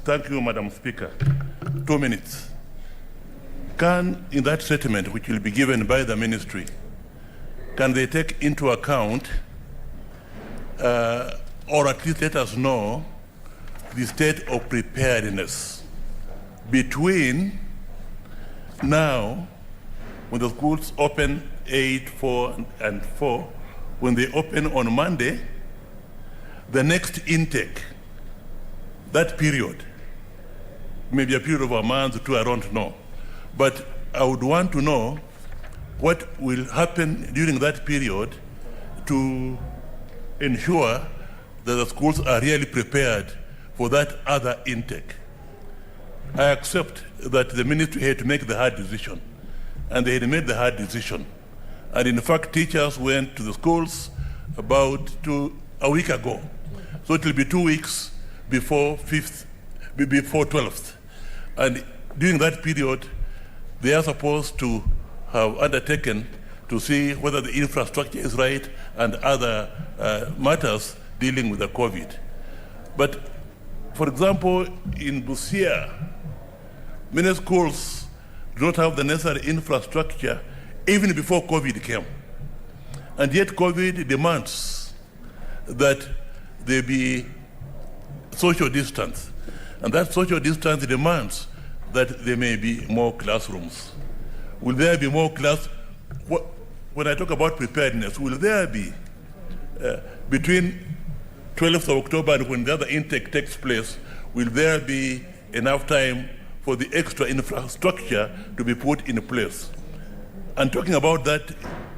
Thank you, Madam Speaker. 2 minutes. Can, in that statement which will be given by the ministry, can they take into account, or at least let us know, the state of preparedness between now, when the schools open 8, 4, and 4, when they open on Monday, the next intake, that period, maybe a period of a month or two, I don't know. But I would want to know what will happen during that period to ensure that the schools are really prepared for that other intake. I accept that the ministry had to make the hard decision, and they had made the hard decision. And in fact, teachers went to the schools about a week ago. So it will be 2 weeks before 12th. And during that period, they are supposed to have undertaken to see whether the infrastructure is right and other matters dealing with the COVID. But for example, in Busia, many schools do not have the necessary infrastructure even before COVID came. And yet COVID demands that there be social distance. And that social distance demands that there may be more classrooms. Will there be more when I talk about preparedness, will there be between 12th of October and when the other intake takes place, will there be enough time for the extra infrastructure to be put in place? And talking about that,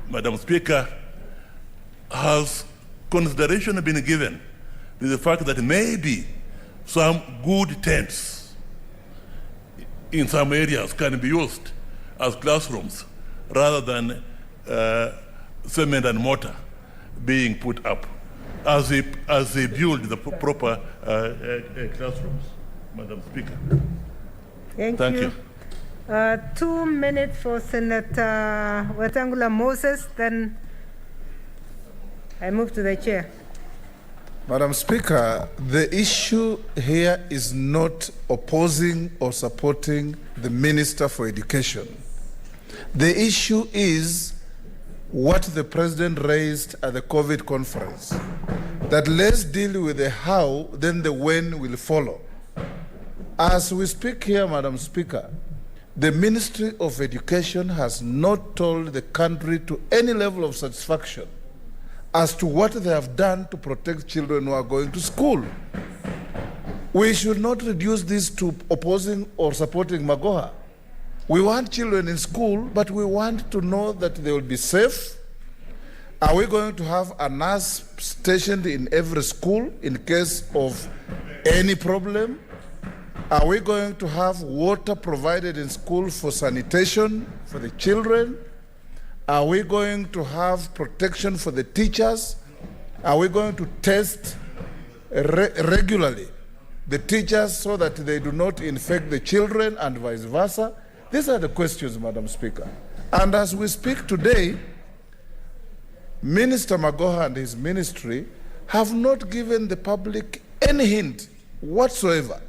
Madam Speaker, has consideration been given to the fact that maybe some good tents in some areas can be used as classrooms rather than cement and mortar being put up as they build the proper classrooms, Madam Speaker. Thank you. 2 minutes for Senator Wetangula Moses, then I move to the chair. Madam Speaker, the issue here is not opposing or supporting the Minister for Education. The issue is what the President raised at the COVID conference, that let's deal with the how, then the when will follow. As we speak here, Madam Speaker, the Ministry of Education has not told the country to any level of satisfaction as to what they have done to protect children who are going to school. We should not reduce this to opposing or supporting Magoha. We want children in school, but we want to know that they will be safe. Are we going to have a nurse stationed in every school in case of any problem? Are we going to have water provided in school for sanitation for the children? Are we going to have protection for the teachers? Are we going to test regularly the teachers so that they do not infect the children and vice versa? These are the questions, Madam Speaker. And as we speak today, Minister Magoha and his ministry have not given the public any hint whatsoever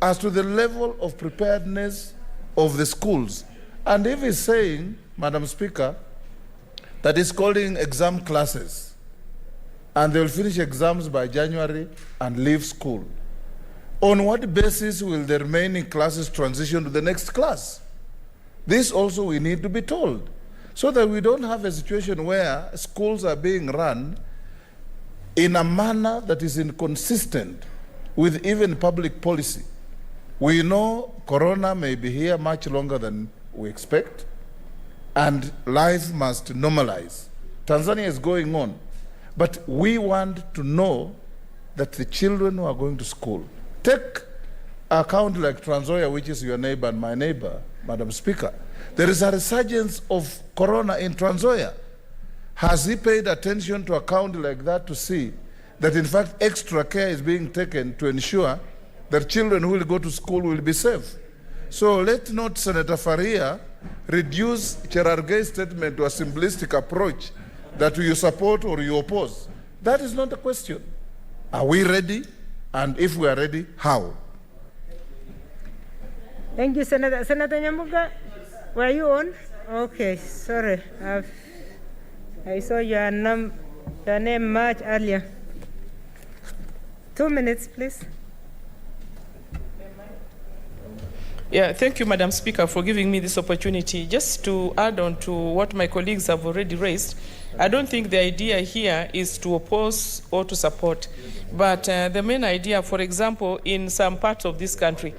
as to the level of preparedness of the schools. And if he's saying, Madam Speaker, that he's calling exam classes and they will finish exams by January and leave school, on what basis will the remaining classes transition to the next class? This also we need to be told, so that we don't have a situation where schools are being run in a manner that is inconsistent with even public policy. We know Corona may be here much longer than we expect, and life must normalize. Tanzania is going on, but we want to know that the children who are going to school, take a county like Trans Nzoia, which is your neighbor and my neighbor, Madam Speaker. There is a resurgence of Corona in Trans Nzoia. Has he paid attention to a county like that to see that in fact extra care is being taken to ensure their children who will go to school will be safe. So let not Senator Faria reduce Cherargei's statement to a simplistic approach that you support or you oppose. That is not the question. Are we ready? And if we are ready, how? Thank you, Senator. Senator Nyambuga, were you on? Okay, sorry. I saw your name much earlier. 2 minutes, please. Yeah, thank you, Madam Speaker, for giving me this opportunity. Just to add on to what my colleagues have already raised, I don't think the idea here is to oppose or to support, but the main idea, for example, in some parts of this country,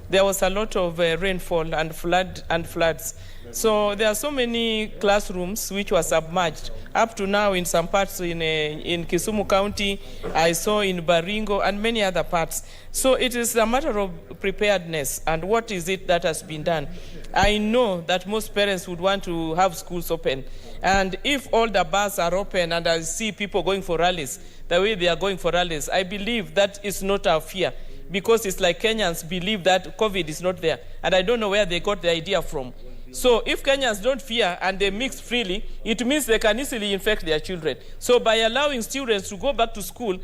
there was a lot of rainfall and floods. So there are so many classrooms which were submerged. Up to now, in some parts in Kisumu County, I saw in Baringo and many other parts. So it is a matter of preparedness and what is it that has been done. I know that most parents would want to have schools open. And if all the bars are open and I see people going for rallies, the way they are going for rallies, I believe that is not our fear. Because it's like Kenyans believe that COVID is not there. And I don't know where they got the idea from. So if Kenyans don't fear and they mix freely, it means they can easily infect their children. So by allowing students to go back to school,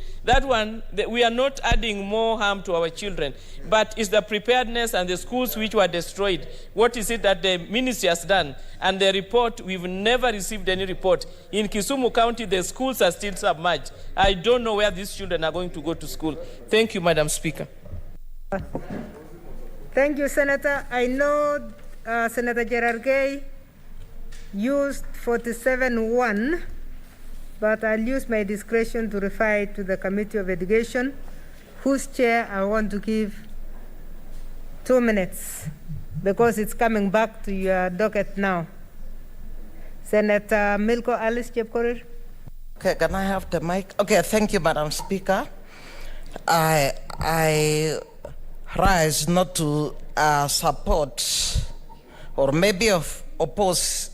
we are not adding more harm to our children. But it's the preparedness and the schools which were destroyed. What is it that the ministry has done? And the report, we've never received any report. In Kisumu County, the schools are still submerged. I don't know where these children are going to go to school. Thank you, Madam Speaker. Thank you, Senator. I know Senator Cherargei used 47-1, but I'll use my discretion to refer it to the Committee of Education, whose chair I want to give 2 minutes, because it's coming back to your docket now. Senator Milko Alice Chepkorir. Okay, can I have the mic? Okay, thank you, Madam Speaker. I rise not to support or maybe oppose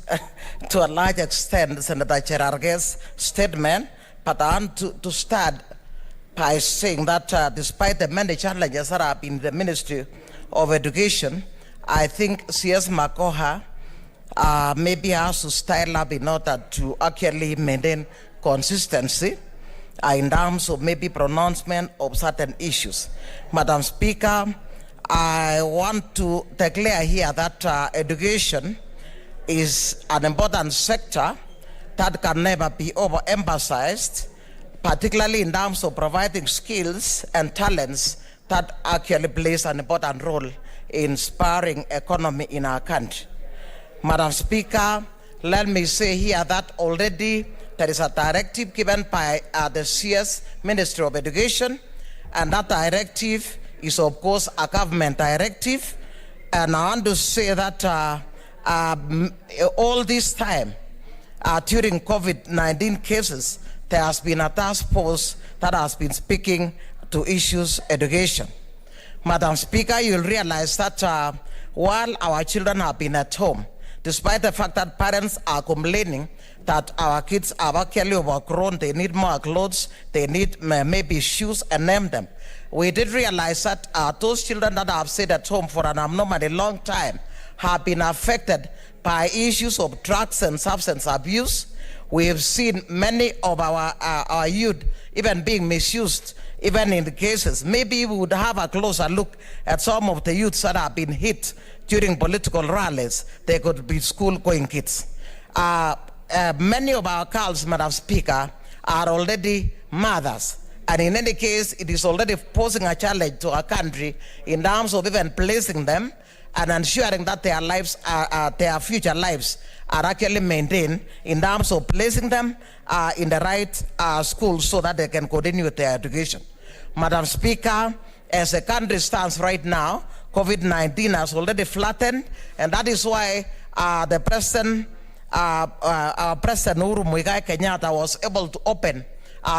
to a large extent Senator Cherargei's statement, but I want to start by saying that despite the many challenges that have been in the Ministry of Education, I think CS Makoha maybe has to style up in order to actually maintain consistency in terms of maybe pronouncement of certain issues. Madam Speaker, I want to declare here that education is an important sector that can never be overemphasized, particularly in terms of providing skills and talents that actually plays an important role in spurring economy in our country. Madam Speaker, let me say here that already there is a directive given by the CS Ministry of Education, and that directive is of course a government directive. And I want to say that all this time during COVID-19 cases, there has been a task force that has been speaking to issues education. Madam Speaker, you'll realize that while our children have been at home, despite the fact that parents are complaining that our kids are actually overgrown, they need more clothes, they need maybe shoes, and name them. We did realize that those children that have stayed at home for an abnormally long time have been affected by issues of drugs and substance abuse. We have seen many of our youth even being misused, even in the cases. Maybe we would have a closer look at some of the youths that have been hit during political rallies. They could be school-going kids. Many of our girls, Madam Speaker, are already mothers. And in any case, it is already posing a challenge to our country in terms of even placing them and ensuring that their lives, their future lives are actually maintained in terms of placing them in the right schools so that they can continue with their education. Madam Speaker, as the country stands right now, COVID-19 has already flattened, and that is why the President, President Uhuru Muigai Kenyatta was able to open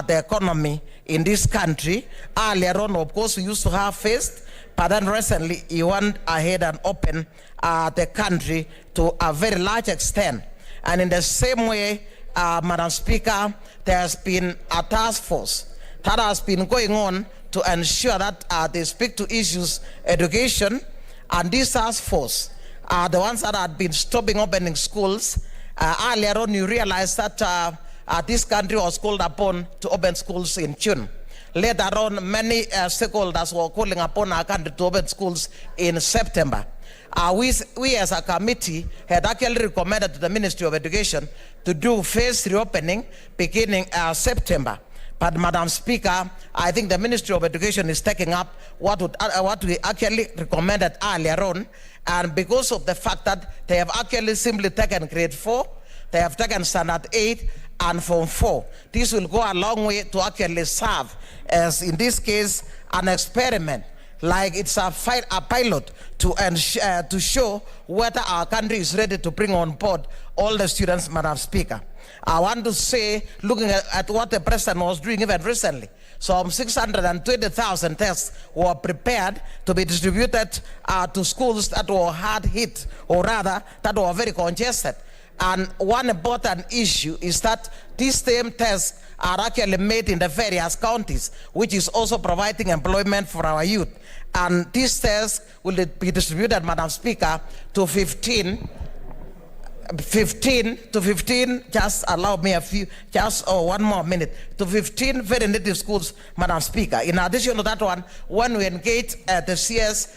the economy in this country. Earlier on, of course, we used to have faced, but then recently he went ahead and opened the country to a very large extent. And in the same way, Madam Speaker, there has been a task force that has been going on to ensure that they speak to issues education, and this task force are the ones that had been stopping opening schools. Earlier on, you realized that this country was called upon to open schools in June. Later on, many stakeholders were calling upon our country to open schools in September. We as a committee had actually recommended to the Ministry of Education to do phased reopening beginning September. But Madam Speaker, I think the Ministry of Education is taking up what we actually recommended earlier on, and because of the fact that they have actually simply taken grade 4, they have taken standard 8 and Form 4. This will go a long way to actually serve as, in this case, an experiment, like it's a pilot to show whether our country is ready to bring on board all the students, Madam Speaker. I want to say, looking at what the President was doing even recently, some 620,000 tests were prepared to be distributed to schools that were hard hit, or rather, that were very congested. And one important issue is that these same tests are actually made in the various counties, which is also providing employment for our youth. And these tests will be distributed, Madam Speaker, to 15, just allow me one more minute, to 15 very native schools, Madam Speaker. In addition to that one, when we engaged the CS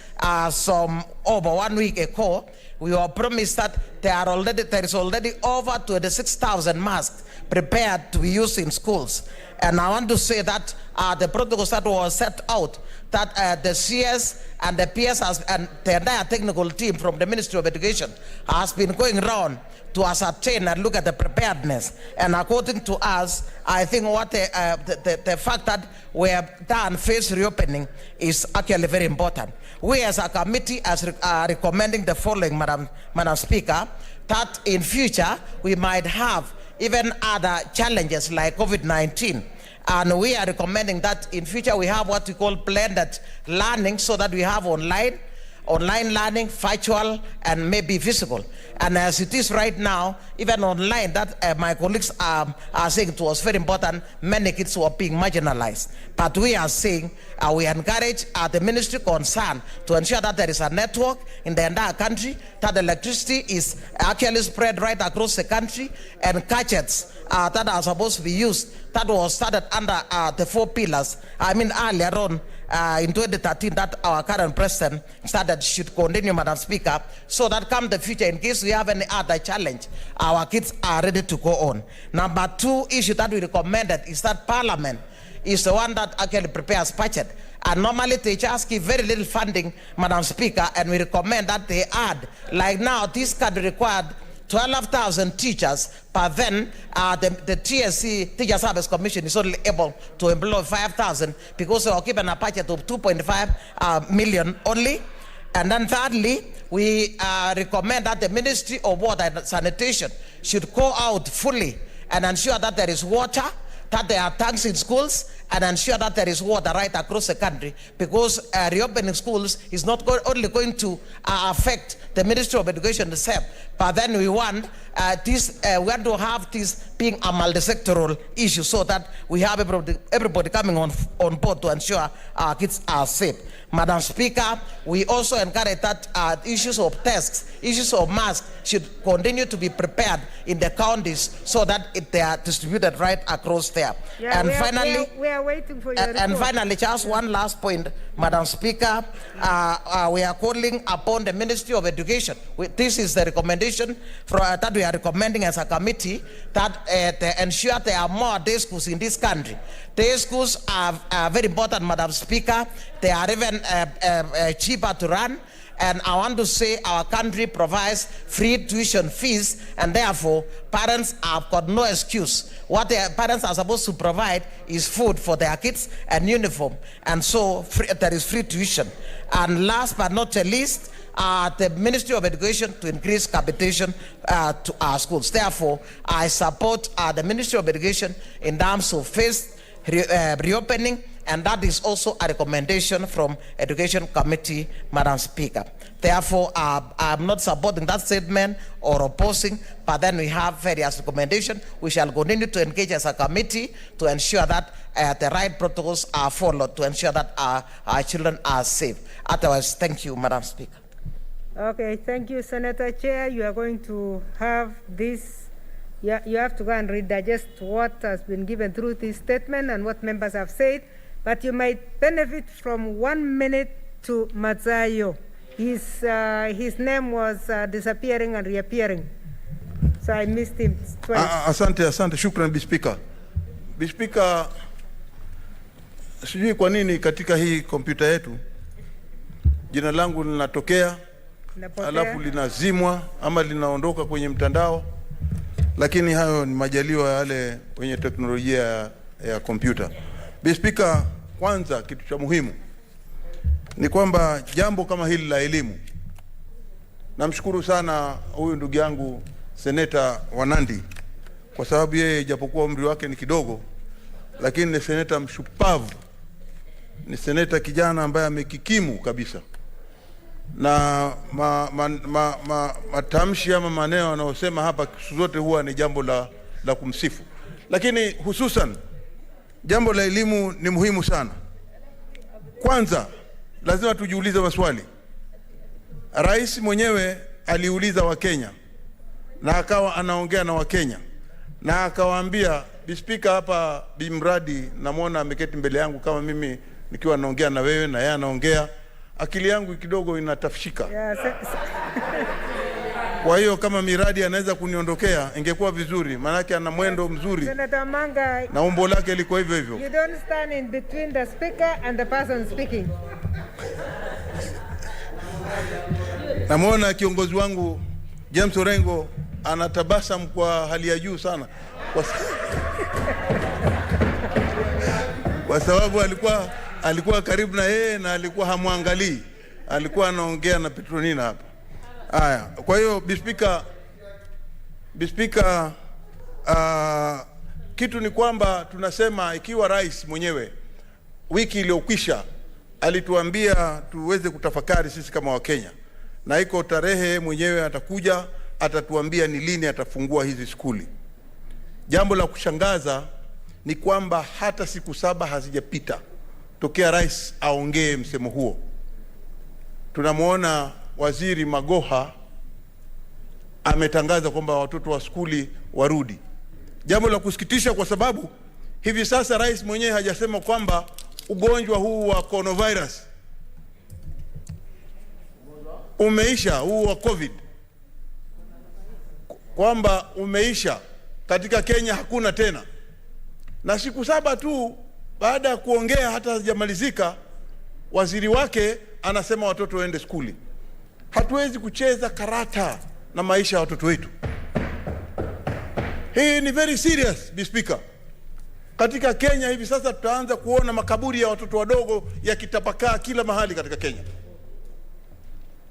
some over 1 week ago, we were promised that there is already over 26,000 masks prepared to be used in schools. And I want to say that the protocols that were set out, that the CS and the PS and the entire technical team from the Ministry of Education has been going around to ascertain and look at the preparedness. And according to us, I think what the fact that we have done phase reopening is actually very important. We as a committee are recommending the following, Madam Speaker, that in future we might have even other challenges like COVID-19. And we are recommending that in future we have what we call blended learning, so that we have online learning, virtual, and maybe physical. And as it is right now, even online, that my colleagues are saying it was very important, many kids were being marginalized. But we are saying, we encourage the ministry concerned to ensure that there is a network in the entire country, that electricity is actually spread right across the country, and gadgets that are supposed to be used, that was started under the 4 pillars. I mean, earlier on, in 2013, that our current president started should continue, Madam Speaker, so that come the future, in case we have any other challenge, our kids are ready to go on. Number 2 issue that we recommended is that Parliament is the one that actually prepares budget. And normally they just give very little funding, Madam Speaker, and we recommend that they add. Like now, this country required 12,000 teachers, but then the TSC, Teacher Service Commission, is only able to employ 5,000 because they are given a budget of 2.5 million only. And then thirdly, we recommend that the Ministry of Water and Sanitation should go out fully and ensure that there is water, that there are tanks in schools, and ensure that there is water right across the country, because reopening schools is not only going to affect the Ministry of Education itself, but then we want to have this being a multi-sectoral issue, so that we have everybody coming on board to ensure our kids are safe. Madam Speaker, we also encourage that issues of tests, issues of masks should continue to be prepared in the counties, so that they are distributed right across there. Yeah, and finally, we are waiting for your and finally, just one last point, Madam Speaker. We are calling upon the Ministry of Education. This is the recommendation that we are recommending as a committee, that they ensure there are more day schools in this country. Day schools are very important, Madam Speaker. They are even cheaper to run. And I want to say our country provides free tuition fees, and therefore parents have got no excuse. What their parents are supposed to provide is food for their kids and uniform, and so there is free tuition. And last but not the least, the Ministry of Education to increase capitation to our schools. Therefore, I support the Ministry of Education in terms of phased reopening and that is also a recommendation from Education Committee, Madam Speaker. Therefore, I'm not supporting that statement or opposing, but then we have various recommendations. We shall continue to engage as a committee to ensure that the right protocols are followed to ensure that our children are safe. Otherwise, thank you, Madam Speaker. Okay, thank you, Senator Chair. You are going to have this, you have to go and digest what has been given through this statement and what members have said, but you might benefit from 1 minute to Mazayo. His name was disappearing and reappearing, so I missed him twice. Asante, shukran Bispika. Bispika, sijui kwa nini katika hii kompyuta yetu jina langu linatokea alafu linazimwa ama linaondoka kwenye mtandao, lakini hayo ni majaliwa yale wenye teknolojia ya kompyuta. Bispika, kwanza kitu cha muhimu ni kwamba jambo kama hili la elimu, namshukuru sana huyu ndugu yangu Seneta Wanandi, kwa sababu yeye japokuwa umri wake ni kidogo, lakini ni seneta mshupavu, ni seneta kijana ambaye amekikimu kabisa, na matamshi ama maneno anayosema hapa zote huwa ni jambo la kumsifu. Lakini hususan jambo la elimu ni muhimu sana. Kwanza lazima tujiulize maswali. Rais mwenyewe aliuliza Wakenya na akawa anaongea na Wakenya na akawaambia, Bispika, hapa Bimradi namuona ameketi mbele yangu kama mimi nikiwa naongea na wewe na yeye anaongea, akili yangu kidogo inatafshika. Kwa hiyo kama Miradi anaweza kuniondokea ingekuwa vizuri, manake ana mwendo mzuri. Senator Manga, na umbo lake liko hivyo hivyo. You don't stand in between the speaker and the person speaking. Namuona kiongozi wangu James Orengo anatabasamu kwa hali ya juu sana kwa sababu alikuwa karibu na yeye na alikuwa hamwangalii, alikuwa anaongea na Petronina hapa. Haya, kwa hiyo Bispika, kitu ni kwamba tunasema ikiwa rais mwenyewe wiki iliyokwisha alituambia tuweze kutafakari sisi kama Wakenya, na iko tarehe mwenyewe atakuja atatuambia ni lini atafungua hizi skuli. Jambo la kushangaza ni kwamba hata siku 7 hazijapita tokea rais aongee msemo huo. Tunamuona Waziri Magoha ametangaza kwamba watoto wa skuli warudi. Jambo la kusikitisha kwa sababu hivi sasa rais mwenyewe hajasema kwamba ugonjwa huu wa coronavirus umeisha, huu wa COVID, kwamba umeisha katika Kenya, hakuna tena. Na siku 7 tu baada ya kuongea, hata hajamalizika, waziri wake anasema watoto waende skuli. Hatuwezi kucheza karata na maisha ya watoto wetu. Hii ni very serious, Bispika. Katika Kenya hivi sasa tutaanza kuona makaburi ya watoto wadogo yakitapakaa kila mahali katika Kenya.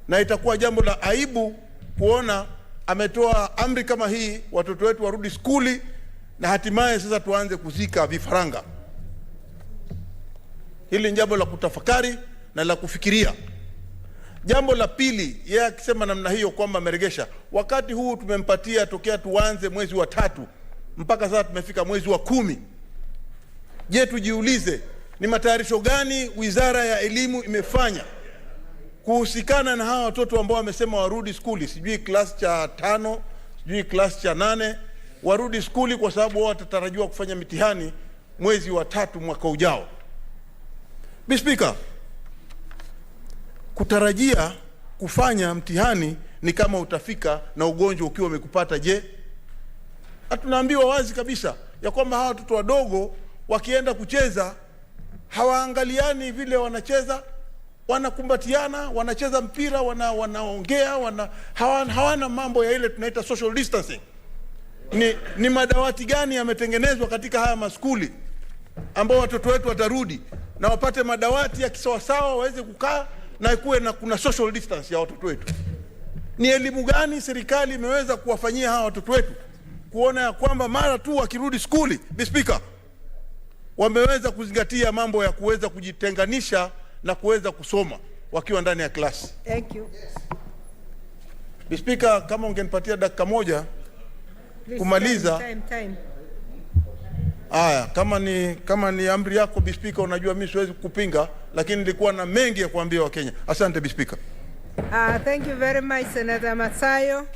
Na itakuwa jambo la aibu kuona ametoa amri kama hii, watoto wetu warudi skuli, na hatimaye sasa tuanze kuzika vifaranga. Hili ni jambo la kutafakari na la kufikiria. Jambo la pili, yeye akisema namna hiyo kwamba ameregesha, wakati huu tumempatia tokea tuanze mwezi wa 3 mpaka sasa tumefika mwezi wa 10. Je, tujiulize ni matayarisho gani Wizara ya Elimu imefanya kuhusikana na hawa watoto ambao wamesema warudi skuli, sijui class cha 5, sijui class cha 8, warudi skuli kwa sababu wao watatarajiwa kufanya mitihani mwezi wa 3 mwaka ujao. Bispika, kutarajia kufanya mtihani ni kama utafika na ugonjwa ukiwa umekupata. Je, tunaambiwa wazi kabisa ya kwamba hawa watoto wadogo wakienda kucheza hawaangaliani vile wanacheza, wanakumbatiana, wanacheza mpira, wanaongea, hawana mambo ya ile tunaita social distancing. Ni madawati gani yametengenezwa katika haya maskuli ambao watoto wetu watarudi na wapate madawati ya kisawasawa waweze kukaa na kuwe na kuna social distance ya watoto wetu? Ni elimu gani serikali imeweza kuwafanyia hawa watoto wetu kuona ya kwamba mara tu wakirudi skuli, Bispika, wameweza kuzingatia mambo ya kuweza kujitenganisha na kuweza kusoma wakiwa ndani ya klasi. Thank you. Speaker, kama ungenipatia dakika moja kumaliza. Time. Haya, kama ni amri yako Speaker, unajua mimi siwezi kupinga, lakini nilikuwa na mengi ya kuambia Wakenya. Asante Speaker. Thank you very much, Senator Matsayo.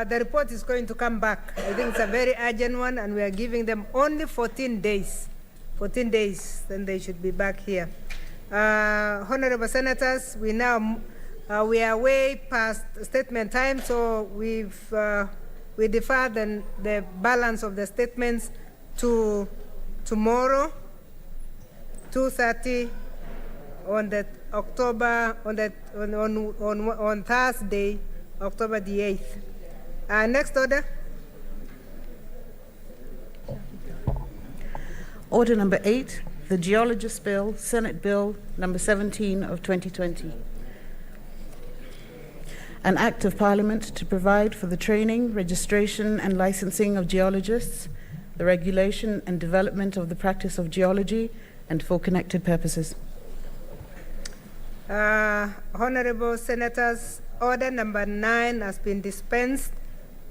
The report is going to come back. I think it's a very urgent one, and we are giving them only 14 days. 14 days, then they should be back here. Honorable Senators, we are way past statement time, so we defer the balance of the statements to tomorrow, 2:30 on Thursday, October the 8th. Next order. Order number 8, the Geologist Bill, Senate Bill number 17 of 2020. An Act of Parliament to provide for the training, registration and licensing of geologists, the regulation and development of the practice of geology, and for connected purposes. Honorable Senators, order number 9 has been dispensed.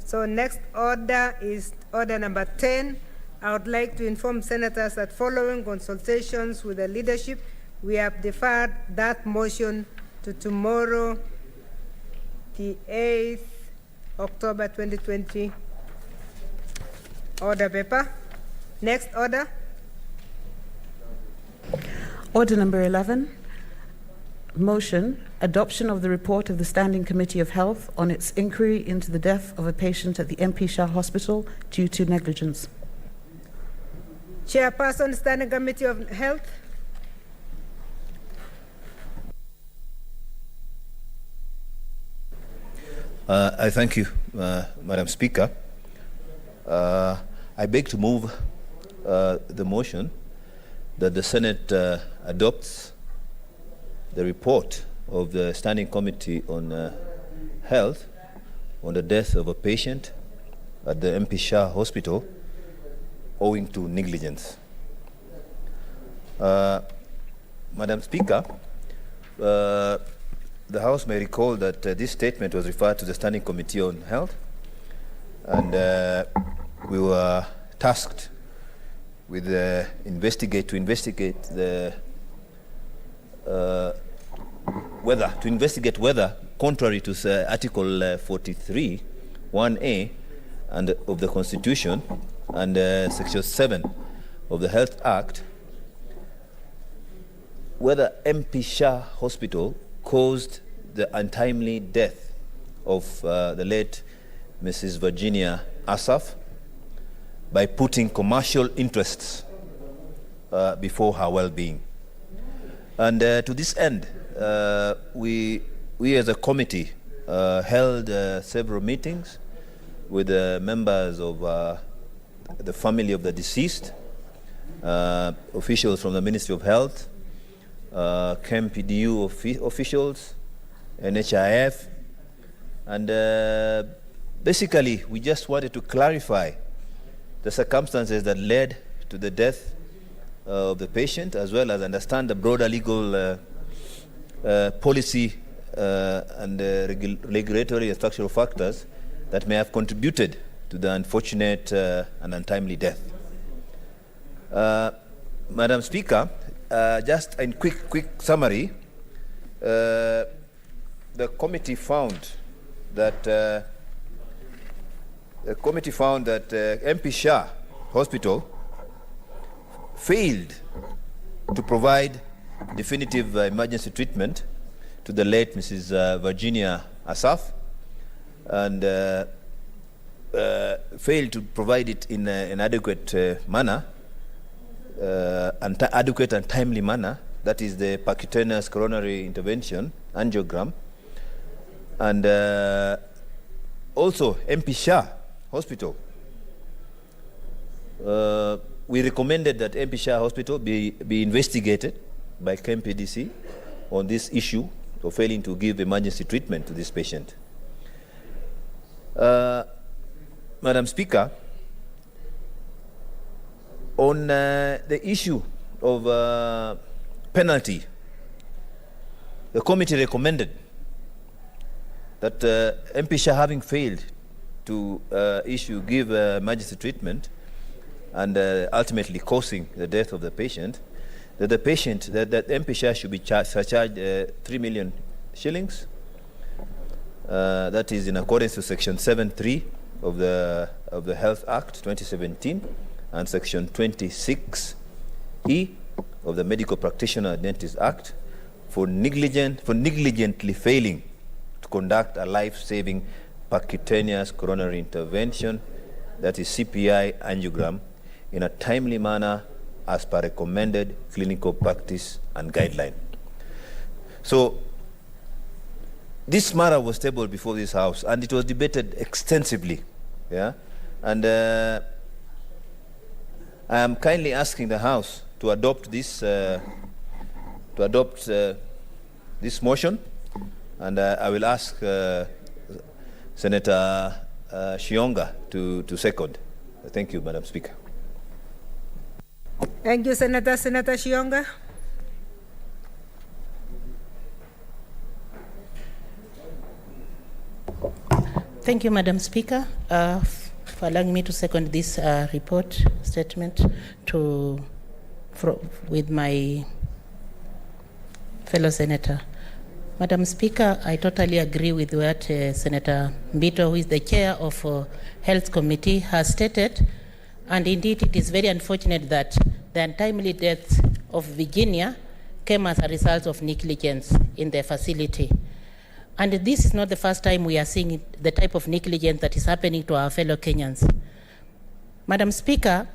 So next order is order number 10. I would like to inform Senators that following consultations with the leadership, we have deferred that motion to tomorrow, the 8th October 2020. Order paper. Next order. Order number 11. Motion, adoption of the report of the Standing Committee of Health on its inquiry into the death of a patient at the MP Shah Hospital due to negligence. Chairperson, Standing Committee of Health. I thank you, Madam Speaker. I beg to move the motion that the Senate adopts the report of the Standing Committee on Health on the death of a patient at the MP Shah Hospital owing to negligence. Madam Speaker, the House may recall that this statement was referred to the Standing Committee on Health, and we were tasked with investigate whether, contrary to Article 43, 1A, and of the Constitution and Section 7 of the Health Act, whether MP Shah Hospital caused the untimely death of the late Mrs. Virginia Asaf by putting commercial interests before her well-being. And to this end, we as a committee held several meetings with members of the family of the deceased, officials from the Ministry of Health, KMPDU officials, NHIF, and basically we just wanted to clarify the circumstances that led to the death of the patient, as well as understand the broader legal policy and regulatory and structural factors that may have contributed to the unfortunate and untimely death. Madam Speaker, just in quick summary, the committee found that MP Shah Hospital failed to provide definitive emergency treatment to the late Mrs. Virginia Asaf, and failed to provide it in an adequate manner, adequate and timely manner, that is the percutaneous coronary intervention, angiogram. And also MP Shah Hospital, we recommended that MP Shah Hospital be investigated by KMPDC on this issue of failing to give emergency treatment to this patient. Madam Speaker, on the issue of penalty, the committee recommended that MP Shah, having failed to give emergency treatment and ultimately causing the death of the patient, that MP Shah should be surcharged 3 million shillings. That is in accordance with Section 7.3 of the Health Act 2017 and Section 26E of the Medical Practitioner Dentist Act for negligently failing to conduct a life-saving percutaneous coronary intervention, that is CPI angiogram, in a timely manner as per recommended clinical practice and guideline. So this matter was tabled before this House and it was debated extensively. Yeah? And I am kindly asking the House to adopt this this motion, and I will ask Senator Shionga to second. Thank you, Madam Speaker. Thank you, Senator. Senator Shionga. Thank you, Madam Speaker, for allowing me to second this report statement with my fellow senator. Madam Speaker, I totally agree with what Senator Mbito, who is the chair of Health Committee, has stated. And indeed, it is very unfortunate that the untimely death of Virginia came as a result of negligence in the facility. And this is not the first time we are seeing the type of negligence that is happening to our fellow Kenyans. Madam Speaker,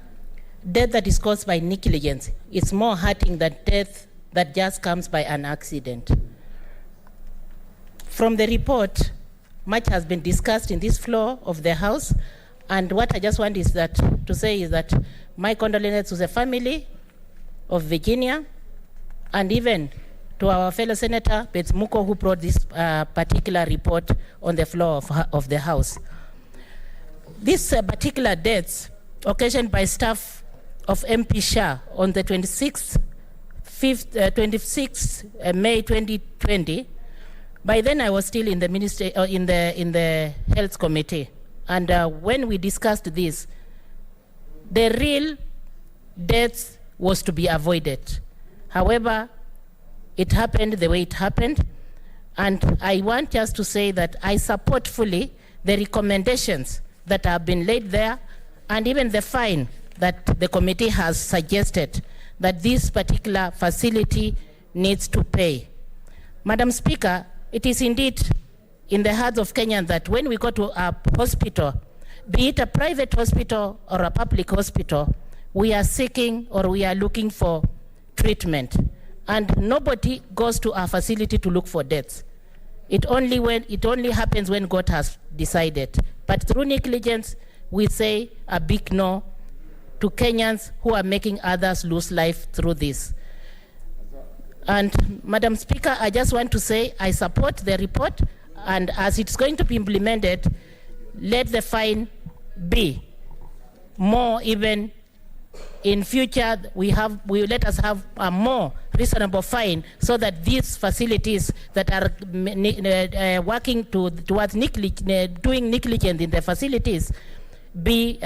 death that is caused by negligence is more hurting than death that just comes by an accident. From the report, much has been discussed in this floor of the House, and what I just want is to say is that my condolences to the family of Virginia, and even to our fellow Senator Muko, who brought this particular report on the floor of the House. These particular deaths occasioned by staff of MP Shah on the 26th May 2020. By then I was still in the ministry, in the Health Committee, and when we discussed this, the real deaths was to be avoided. However, it happened the way it happened, and I want just to say that I support fully the recommendations that have been laid there, and even the fine that the committee has suggested that this particular facility needs to pay. Madam Speaker, it is indeed in the hearts of Kenyans that when we go to a hospital, be it a private hospital or a public hospital, we are seeking or we are looking for treatment. And nobody goes to our facility to look for deaths. It only happens when God has decided. But through negligence, we say a big no to Kenyans who are making others lose life through this. And Madam Speaker, I just want to say I support the report, and as it's going to be implemented, let the fine be more even. In future, let us have a more reasonable fine so that these facilities that are working towards doing negligence in the facilities be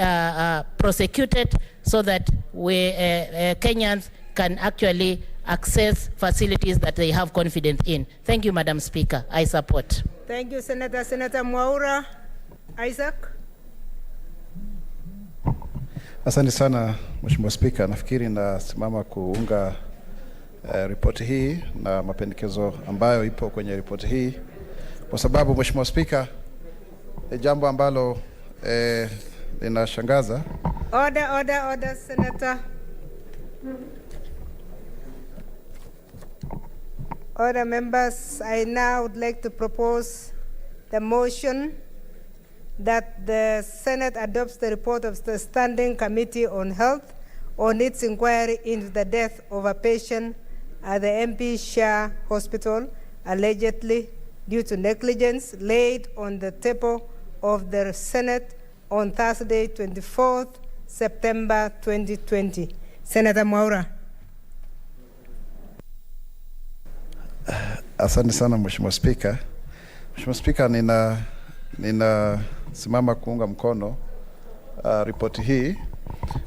prosecuted so that Kenyans can actually access facilities that they have confidence in. Thank you, Madam Speaker. I support. Thank you, Senator. Senator Mwaura Isaac. Asante sana Mheshimiwa Spika, nafikiri nasimama kuunga ripoti hii na mapendekezo ambayo ipo kwenye ripoti hii, kwa sababu Mheshimiwa Spika, jambo ambalo linashangaza. Order, Senator. Order, members. I now would like to propose the motion that the Senate adopts the report of the Standing Committee on Health on its inquiry into the death of a patient at the MP Shah Hospital, allegedly due to negligence, laid on the table of the Senate on Thursday, 24th September 2020. Senator Mwaura. Asante sana Mheshimiwa Spika. Mheshimiwa Spika, ninasimama kuunga mkono ripoti hii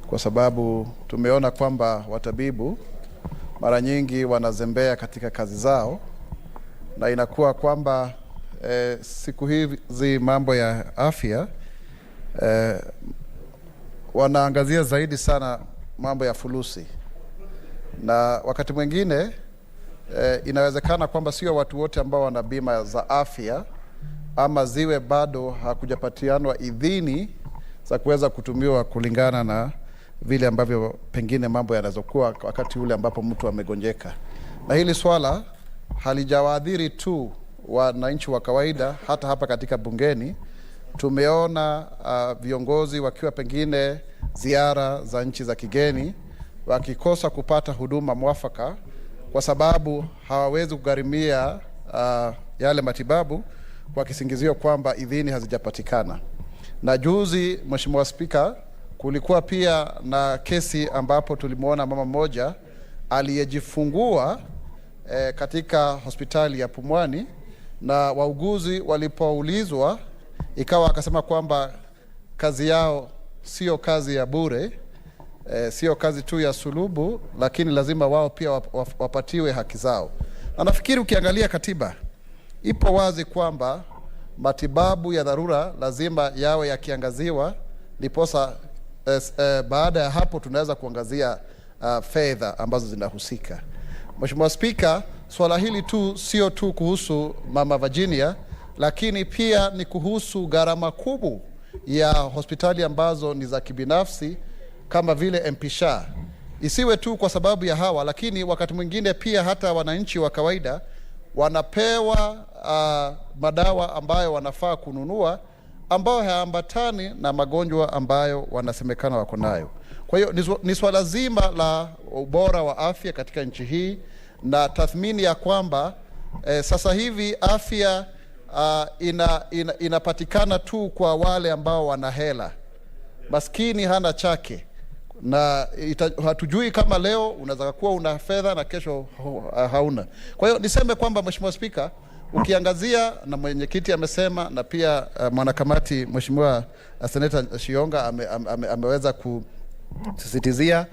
kwa sababu tumeona kwamba watabibu mara nyingi wanazembea katika kazi zao, na inakuwa kwamba siku hizi mambo ya afya wanaangazia zaidi sana mambo ya fulusi, na wakati mwingine inawezekana kwamba sio watu wote ambao wana bima za afya ama ziwe bado hakujapatianwa idhini za kuweza kutumiwa kulingana na vile ambavyo pengine mambo yanazokuwa wakati ule ambapo mtu amegonjeka. Na hili swala halijawaadhiri tu wananchi wa kawaida, hata hapa katika bungeni tumeona viongozi wakiwa pengine ziara za nchi za kigeni wakikosa kupata huduma mwafaka kwa sababu hawawezi kugharimia yale matibabu kwa kisingizio kwamba idhini hazijapatikana. Na juzi, Mheshimiwa Spika, kulikuwa pia na kesi ambapo tulimuona mama mmoja aliyejifungua katika hospitali ya Pumwani, na wauguzi walipoulizwa ikawa akasema kwamba kazi yao sio kazi ya bure, sio kazi tu ya sulubu, lakini lazima wao pia wapatiwe haki zao. Na nafikiri ukiangalia katiba ipo wazi kwamba matibabu ya dharura lazima yawe yakiangaziwa, ndiposa baada ya hapo tunaweza kuangazia fedha ambazo zinahusika. Mheshimiwa Spika, swala hili sio tu kuhusu Mama Virginia, lakini pia ni kuhusu gharama kubwa ya hospitali ambazo ni za kibinafsi kama vile MP SHA. Isiwe tu kwa sababu ya hawa, lakini wakati mwingine pia hata wananchi wa kawaida wanapewa madawa ambayo wanafaa kununua ambayo hayaambatani na magonjwa ambayo wanasemekana wako nayo. Kwa hiyo ni swala zima la ubora wa afya katika nchi hii, na tathmini ya kwamba sasa hivi afya inapatikana tu kwa wale ambao wana hela. Maskini hana chake, na hatujui kama leo unaweza kuwa una fedha na kesho hauna. Kwa hiyo niseme kwamba Mheshimiwa Spika, ukiangazia, na mwenyekiti amesema na pia mwanakamati Mheshimiwa Seneta Shionga ameweza kusisitizia,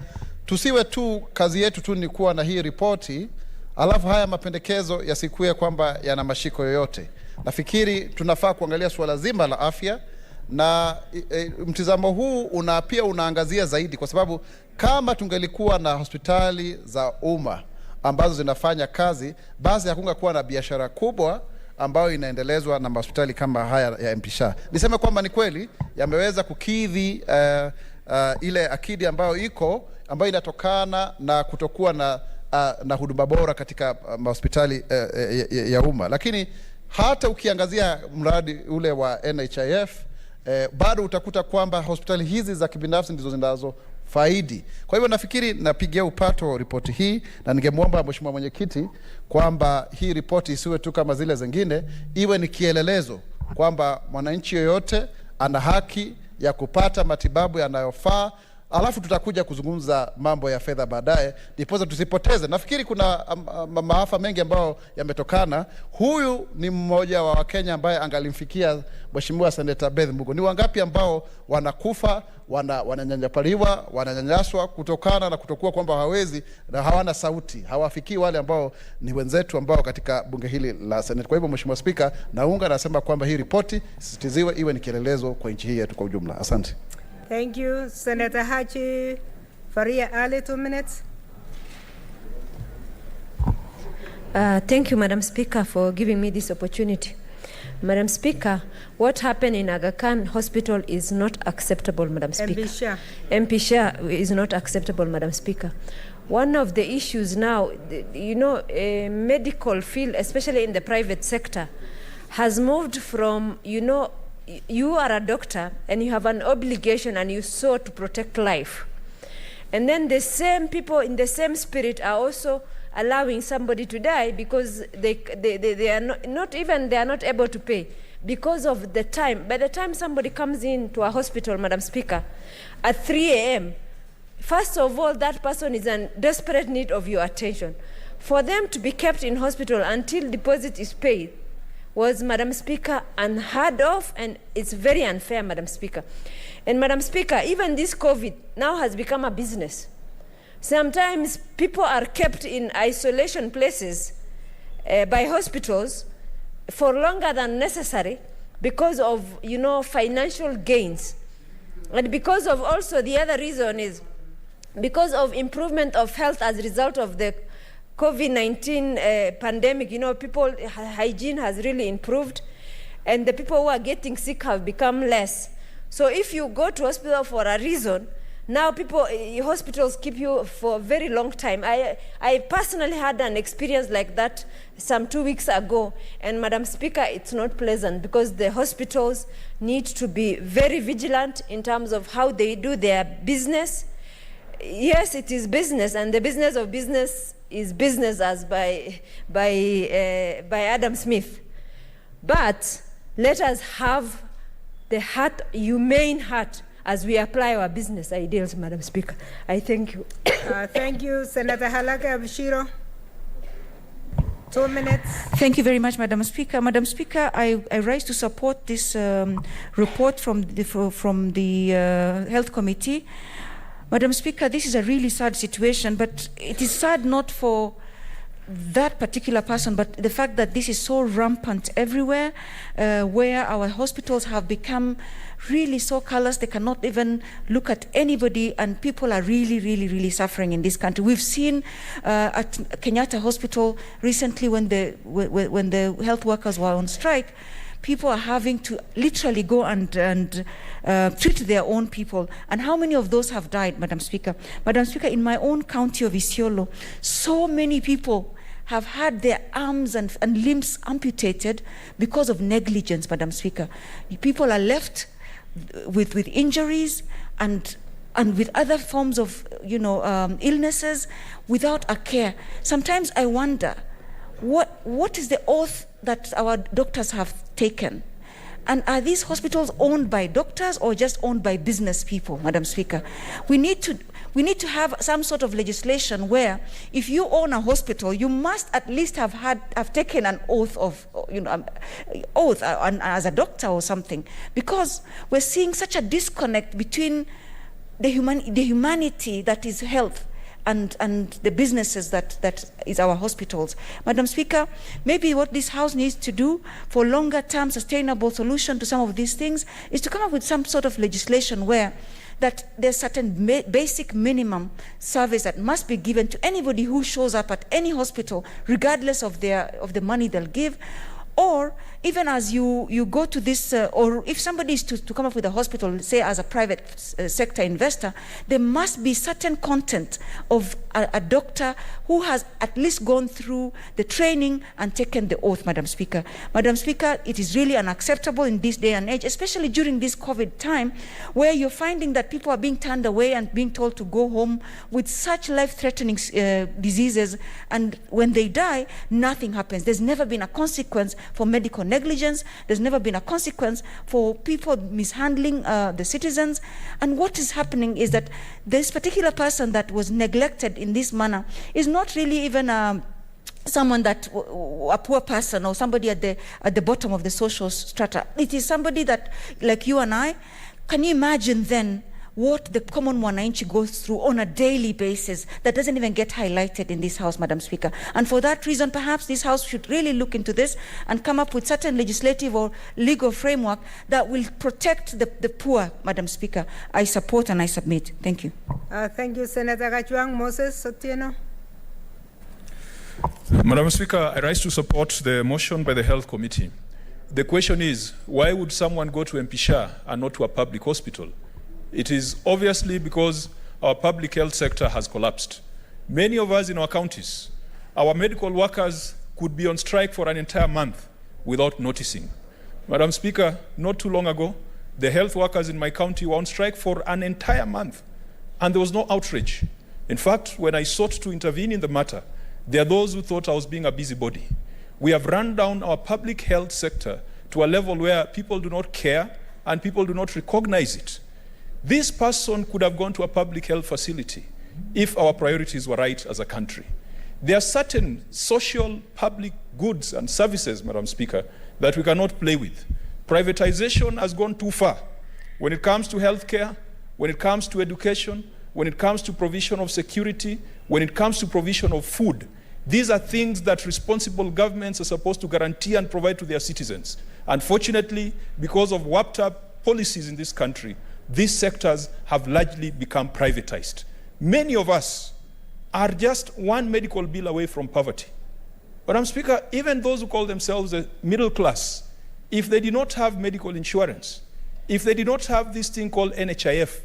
tusiwe tu kazi yetu tu ni kuwa na hii ripoti alafu haya mapendekezo yasikue kwamba yana mashiko yoyote. Nafikiri tunafaa kuangalia suala zima la afya, na mtizamo huu pia unaangazia zaidi, kwa sababu kama tungelikuwa na hospitali za umma ambazo zinafanya kazi, basi hakungekuwa na biashara kubwa ambayo inaendelezwa na hospitali kama haya ya MP SHA. Niseme kwamba ni kweli yameweza kukidhi ile akidi ambayo inatokana na kutokuwa na huduma bora katika hospitali ya umma, lakini hata ukiangazia mradi ule wa NHIF bado utakuta kwamba hospitali hizi za kibinafsi ndizo zinazofaidi. Kwa hivyo nafikiri napigia upato ripoti hii, na ningemwomba Mheshimiwa Mwenyekiti kwamba hii ripoti isiwe tu kama zile zingine, iwe ni kielelezo kwamba mwananchi yoyote ana haki ya kupata matibabu yanayofaa. Alafu tutakuja kuzungumza mambo ya fedha baadaye, ndiposa tusipoteze. Nafikiri kuna maafa mengi ambayo yametokana. Huyu ni mmoja wa Wakenya ambaye angalimfikia Mheshimiwa Seneta Beth Mugo. Ni wangapi ambao wanakufa, wananyanyapaliwa, wananyanyaswa kutokana na kutokuwa kwamba hawezi na hawana sauti, hawafikii wale ambao ni wenzetu ambao katika bunge hili la Senate. Kwa hivyo Mheshimiwa Spika, naunga nasema kwamba hii ripoti sisitiziwe iwe ni kielelezo kwa nchi hii yetu kwa ujumla. Asante. Thank you. Senator Haji Faria Ali, 2 minutes. Thank you, Madam Speaker, for giving me this opportunity. Madam Speaker, what happened in Aga Khan Hospital is not acceptable, Madam Speaker. MP SHA is not acceptable, Madam Speaker. One of the issues now, medical field, especially in the private sector, has moved from, you are a doctor and you have an obligation and you sought to protect life. And then the same people in the same spirit are also allowing somebody to die because they are not able to pay because of the time. By the time somebody comes in to a hospital, Madam Speaker, at 3 a.m., first of all, that person is in desperate need of your attention. For them to be kept in hospital until deposit is paid was, Madam Speaker, unheard of, and it's very unfair, Madam Speaker. And Madam Speaker, even this COVID now has become a business. Sometimes people are kept in isolation places by hospitals for longer than necessary because of, financial gains. And because of also, the other reason is because of improvement of health as a result of the COVID-19 pandemic. People, hygiene has really improved, and the people who are getting sick have become less. So if you go to hospital for a reason, now hospitals keep you for a very long time. I personally had an experience like that some 2 weeks ago, and Madam Speaker, it's not pleasant because the hospitals need to be very vigilant in terms of how they do their business. Yes, it is business, and the business of business is business as by Adam Smith. But let us have the humane heart as we apply our business ideals, Madam Speaker. I thank you. Thank you, Senator Halaka Abshiro. 2 minutes. Thank you very much, Madam Speaker. Madam Speaker, I rise to support this report from the Health Committee. Madam Speaker, this is a really sad situation, but it is sad not for that particular person, but the fact that this is so rampant everywhere, where our hospitals have become really so callous, they cannot even look at anybody, and people are really, really, really suffering in this country. We've seen at Kenyatta Hospital recently when the health workers were on strike, people are having to literally go and treat their own people. And how many of those have died, Madam Speaker? Madam Speaker, in my own county of Isiolo, so many people have had their arms and limbs amputated because of negligence, Madam Speaker. People are left with injuries and with other forms of illnesses without a care. Sometimes I wonder, what is the oath that our doctors have taken? And are these hospitals owned by doctors or just owned by business people, Madam Speaker? We need to have some sort of legislation where if you own a hospital, you must at least have taken an oath of, oath as a doctor or something, because we're seeing such a disconnect between the humanity that is health and the businesses that is our hospitals. Madam Speaker, maybe what this House needs to do for longer term sustainable solution to some of these things is to come up with some sort of legislation where that there's certain basic minimum service that must be given to anybody who shows up at any hospital, regardless of the money they'll give. Or even as you go to this, or if somebody is to come up with a hospital, say as a private sector investor, there must be certain content of a doctor who has at least gone through the training and taken the oath, Madam Speaker. Madam Speaker, it is really unacceptable in this day and age, especially during this COVID time, where you're finding that people are being turned away and being told to go home with such life-threatening diseases, and when they die, nothing happens. There's never been a consequence for medical negligence. There's never been a consequence for people mishandling the citizens. And what is happening is that this particular person that was neglected in this manner is not really even someone that a poor person or somebody at the bottom of the social strata. It is somebody that, like you and I, can you imagine then what the common mwananchi goes through on a daily basis that doesn't even get highlighted in this House, Madam Speaker? And for that reason, perhaps this House should really look into this and come up with certain legislative or legal framework that will protect the poor, Madam Speaker. I support and I submit. Thank you. Thank you, Senator Gachuang. Moses Otieno. Madam Speaker, I rise to support the motion by the Health Committee. The question is, why would someone go to Mpisha and not to a public hospital? It is obviously because our public health sector has collapsed. Many of us in our counties, our medical workers could be on strike for an entire month without noticing. Madam Speaker, not too long ago, the health workers in my county were on strike for an entire month, and there was no outrage. In fact, when I sought to intervene in the matter, there are those who thought I was being a busybody. We have run down our public health sector to a level where people do not care and people do not recognize it. This person could have gone to a public health facility if our priorities were right as a country. There are certain social public goods and services, Madam Speaker, that we cannot play with. Privatization has gone too far when it comes to healthcare, when it comes to education, when it comes to provision of security, when it comes to provision of food. These are things that responsible governments are supposed to guarantee and provide to their citizens. Unfortunately, because of warped up policies in this country, these sectors have largely become privatized. Many of us are just one medical bill away from poverty. Madam Speaker, even those who call themselves a middle class, if they did not have medical insurance, if they did not have this thing called NHIF,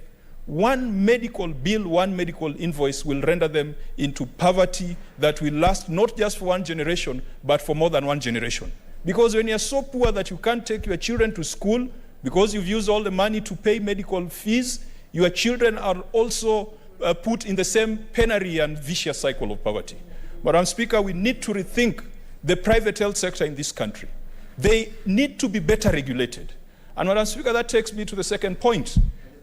one medical bill, one medical invoice will render them into poverty that will last not just for one generation, but for more than one generation. Because when you're so poor that you can't take your children to school, because you've used all the money to pay medical fees, your children are also put in the same penury and vicious cycle of poverty. Madam Speaker, we need to rethink the private health sector in this country. They need to be better regulated. And Madam Speaker, that takes me to the second point.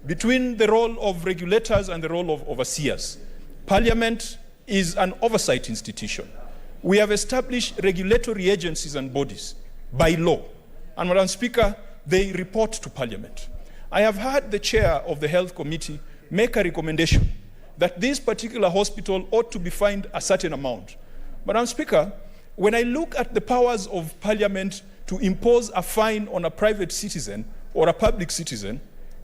Between the role of regulators and the role of overseers, Parliament is an oversight institution. We have established regulatory agencies and bodies by law. And Madam Speaker, they report to Parliament. I have heard the chair of the Health Committee make a recommendation that this particular hospital ought to be fined a certain amount. Madam Speaker, when I look at the powers of Parliament to impose a fine on a private citizen or a public citizen,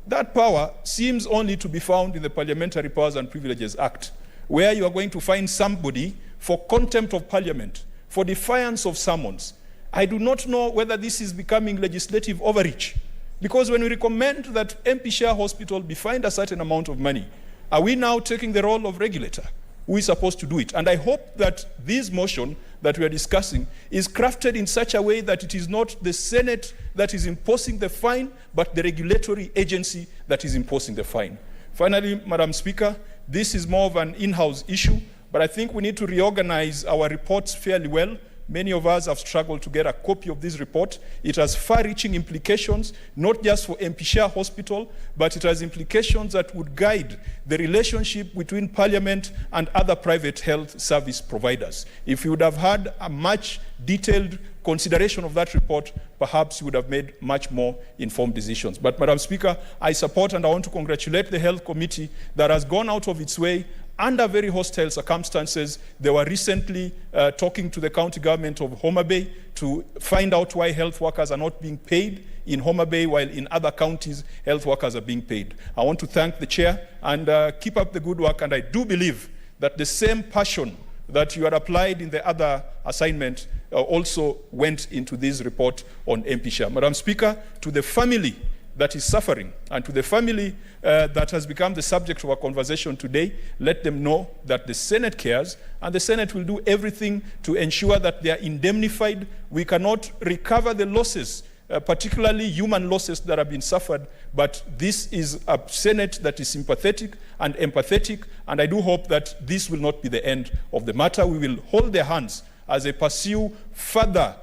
that power seems only to be found in the Parliamentary Powers and Privileges Act, where you are going to fine somebody for contempt of Parliament, for defiance of summons. I do not know whether this is becoming legislative overreach, because when we recommend that MP Shah Hospital be fined a certain amount of money, are we now taking the role of regulator? Who is supposed to do it? And I hope that this motion that we are discussing is crafted in such a way that it is not the Senate that is imposing the fine, but the regulatory agency that is imposing the fine. Finally, Madam Speaker, this is more of an in-house issue, but I think we need to reorganize our reports fairly well. Many of us have struggled to get a copy of this report. It has far-reaching implications, not just for MP Shah Hospital, but it has implications that would guide the relationship between Parliament and other private health service providers. If you would have had a much detailed consideration of that report, perhaps you would have made much more informed decisions. But Madam Speaker, I support and I want to congratulate the Health Committee that has gone out of its way under very hostile circumstances. They were recently talking to the county government of Homa Bay to find out why health workers are not being paid in Homa Bay, while in other counties, health workers are being paid. I want to thank the chair and keep up the good work. And I do believe that the same passion that you had applied in the other assignment also went into this report on MP Shah. Madam Speaker, to the family that is suffering, and to the family that has become the subject of our conversation today, let them know that the Senate cares, and the Senate will do everything to ensure that they are indemnified. We cannot recover the losses, particularly human losses that have been suffered, but this is a Senate that is sympathetic and empathetic, and I do hope that this will not be the end of the matter. We will hold their hands as they pursue further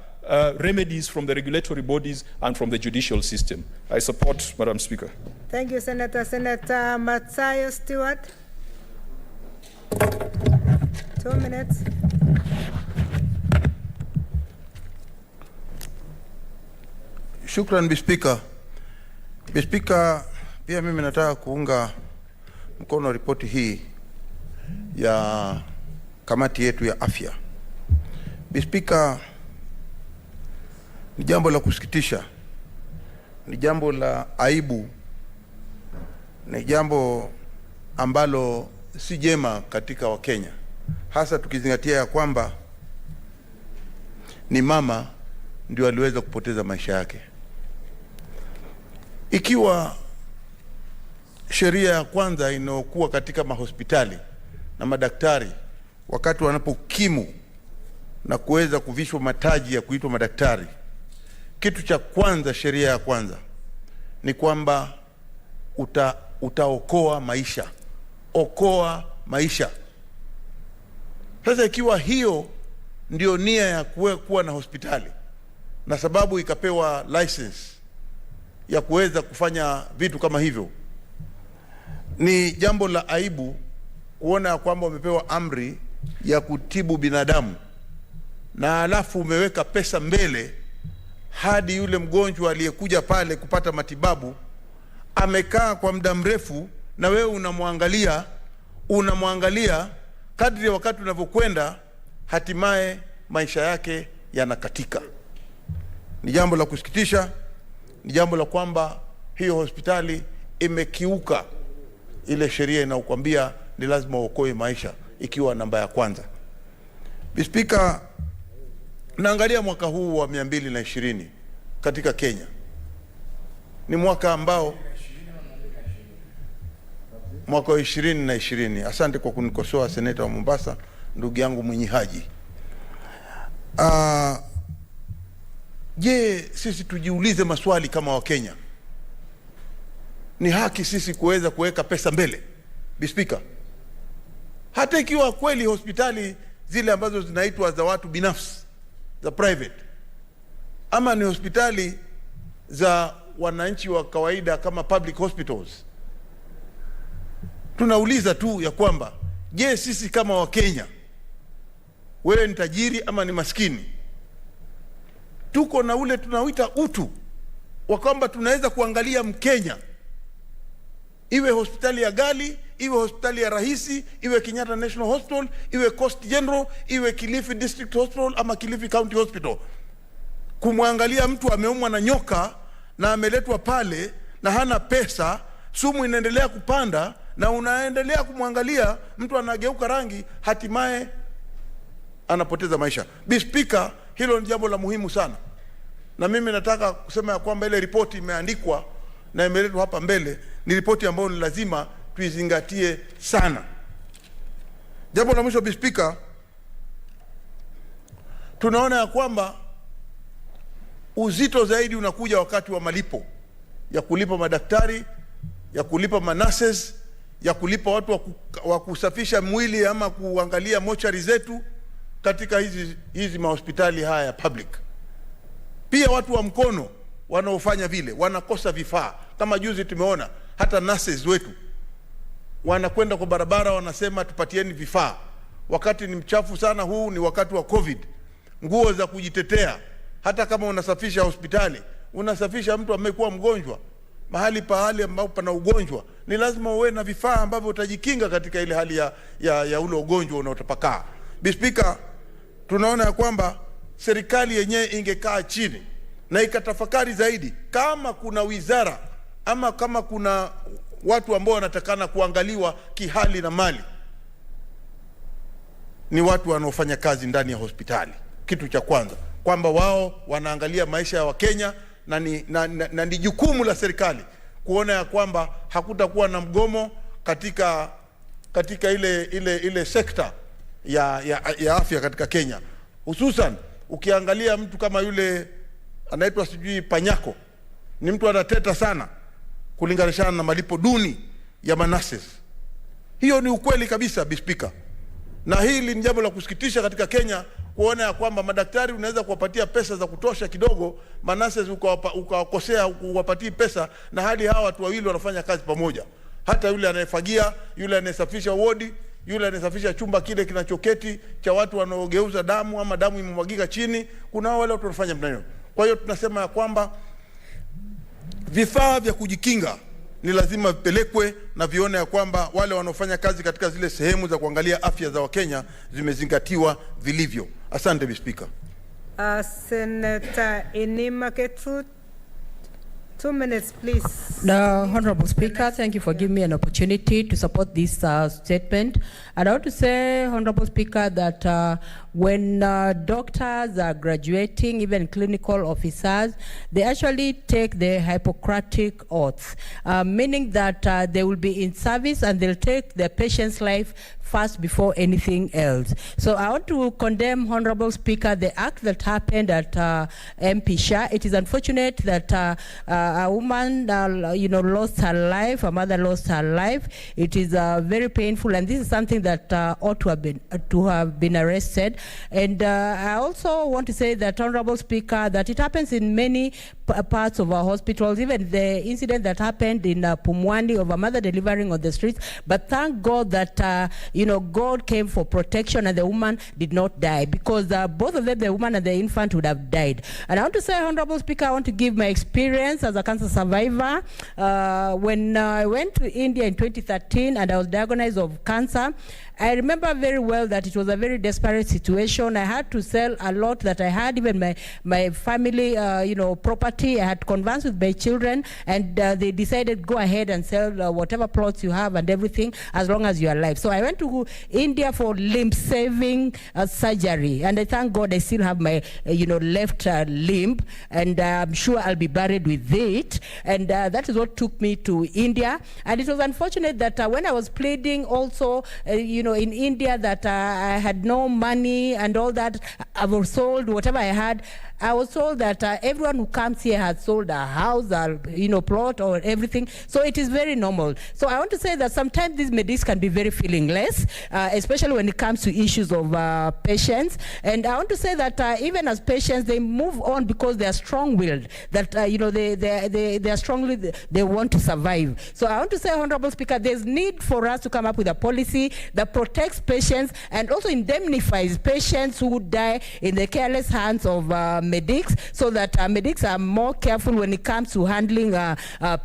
remedies from the regulatory bodies and from the judicial system. I support, Madam Speaker. Thank you, Senator. Senator Matsayo Stewart. 2 minutes. Shukran, Speaker. Speaker, pia mimi nataka kuunga mkono ripoti hii ya kamati yetu ya afya. Speaker, ni jambo la kusikitisha, ni jambo la aibu, ni jambo ambalo si jema katika Wakenya, hasa tukizingatia ya kwamba ni mama ndio aliweza kupoteza maisha yake. Ikiwa sheria ya kwanza inayokuwa katika mahospitali na madaktari wakati wanapokimu na kuweza kuvishwa mataji ya kuitwa madaktari, kitu cha kwanza, sheria ya kwanza ni kwamba utaokoa maisha. Okoa maisha. Sasa ikiwa hiyo ndio nia ya kuwa na hospitali, na sababu ikapewa license ya kuweza kufanya vitu kama hivyo, Ni jambo la aibu kuona kwamba umepewa amri ya kutibu binadamu na alafu umeweka pesa mbele hadi yule mgonjwa aliyekuja pale kupata matibabu amekaa kwa muda mrefu, na wewe unamwangalia kadri ya wakati unavyokwenda, hatimaye maisha yake yanakatika. Ni jambo la kusikitisha, ni jambo la kwamba hiyo hospitali imekiuka ile sheria inayokuambia ni lazima uokoe maisha, ikiwa namba ya kwanza. Speaker, naangalia mwaka huu wa 220 katika Kenya. Ni mwaka ambao mwaka wa 2020. Asante kwa kunikosoa seneta wa Mombasa, ndugu yangu Mwinyi Haji. Je, sisi tujiulize maswali kama Wakenya. Ni haki sisi kuweza kuweka pesa mbele, Speaker? Hata ikiwa kweli hospitali zile ambazo zinaitwa za watu binafsi, za private, ama ni hospitali za wananchi wa kawaida kama public hospitals, tunauliza tu ya kwamba, je, sisi kama Wakenya, wewe ni tajiri ama ni maskini, tuko na ule tunauita utu wa kwamba tunaweza kuangalia Mkenya, iwe hospitali ya gali, iwe hospitali ya rahisi, iwe Kenyatta National Hospital, iwe Coast General, iwe Kilifi District Hospital ama Kilifi County Hospital, kumwangalia mtu ameumwa na nyoka na ameletwa pale na hana pesa, sumu inaendelea kupanda, na unaendelea kumwangalia mtu anageuka rangi, hatimaye anapoteza maisha. Speaker, hilo ni jambo la muhimu sana, na mimi nataka kusema ya kwamba ile ripoti imeandikwa na imeletwa hapa mbele ni ripoti ambayo ni lazima tuizingatie sana. Jambo la mwisho, Speaker, tunaona ya kwamba uzito zaidi unakuja wakati wa malipo ya kulipa madaktari, ya kulipa manurses, ya kulipa watu wa kusafisha mwili ama kuangalia mochari zetu katika hizi mahospitali haya ya public. Pia watu wa mkono wanaofanya vile wanakosa vifaa. Kama juzi tumeona hata nurses wetu wanakwenda kwa barabara wanasema tupatieni vifaa, wakati ni mchafu sana. Huu ni wakati wa COVID. Nguo za kujitetea, hata kama unasafisha hospitali, unasafisha mtu amekuwa mgonjwa, mahali ambapo pana ugonjwa, ni lazima uwe na vifaa ambavyo utajikinga katika ile hali ya ule ugonjwa unaotapakaa. Speaker, tunaona ya kwamba serikali yenyewe ingekaa chini na ikatafakari zaidi, kama kuna wizara ama kama kuna watu ambao wanatakana kuangaliwa kihali na mali, ni watu wanaofanya kazi ndani ya hospitali. Kitu cha kwanza, kwamba wao wanaangalia maisha ya Wakenya, na ni jukumu la serikali kuona ya kwamba hakutakuwa na mgomo katika ile sekta ya afya katika Kenya. Hususan ukiangalia mtu kama yule anaitwa sijui Panyako, ni mtu anateta sana kulinganishana na malipo duni ya manurses. Hiyo ni ukweli kabisa, Speaker. Na hili ni jambo la kusikitisha katika Kenya, kuona ya kwamba madaktari unaweza kuwapatia pesa za kutosha kidogo, manurses ukawakosea kuwapatia pesa, na hadi hawa watu wawili wanafanya kazi pamoja. Hata yule anayefagia, yule anayesafisha wodi, yule anayesafisha chumba kile kinachoketi cha watu wanaogeuza damu ama damu imemwagika chini, kuna wale watu wanafanya mnayo. Kwa hiyo tunasema ya kwamba vifaa vya kujikinga ni lazima vipelekwe na vione ya kwamba wale wanaofanya kazi katika zile sehemu za kuangalia afya za Wakenya zimezingatiwa vilivyo. Asante, Speaker. Senator Enima Ketut, 2 minutes, please. The Honorable Speaker, thank you for giving me an opportunity to support this statement. And I want to say, Honorable Speaker, that when doctors are graduating, even clinical officers, they actually take the Hippocratic oath, meaning that they will be in service and they'll take their patient's life first before anything else. So I want to condemn, Honorable Speaker, the act that happened at MP Shah. It is unfortunate that a woman, lost her life, a mother lost her life. It is very painful, and this is something that ought to have been arrested. And I also want to say that, Honorable Speaker, that it happens in many parts of our hospitals, even the incident that happened in Pumwani of a mother delivering on the streets. But thank God that, God came for protection and the woman did not die, because both of them, the woman and the infant, would have died. And I want to say, Honorable Speaker, I want to give my experience as a cancer survivor. When I went to India in 2013 and I was diagnosed of cancer, I remember very well that it was a very desperate situation. I had to sell a lot that I had, even my family, property. I had conversed with my children, and they decided, go ahead and sell whatever plots you have and everything, as long as you are alive. So I went to India for limb-saving surgery, and I thank God I still have my, left limb, and I'm sure I'll be buried with it. And that is what took me to India. And it was unfortunate that when I was pleading also, in India, that I had no money and all that, I was sold whatever I had. I was told that everyone who comes here has sold a house or, plot or everything. So it is very normal. So I want to say that sometimes these medics can be very feelingless, especially when it comes to issues of patients. And I want to say that even as patients, they move on because they are strong-willed, that, they are strongly, they want to survive. So I want to say, Honorable Speaker, there's need for us to come up with a policy that protects patients and also indemnifies patients who die in the careless hands of medics, so that medics are more careful when it comes to handling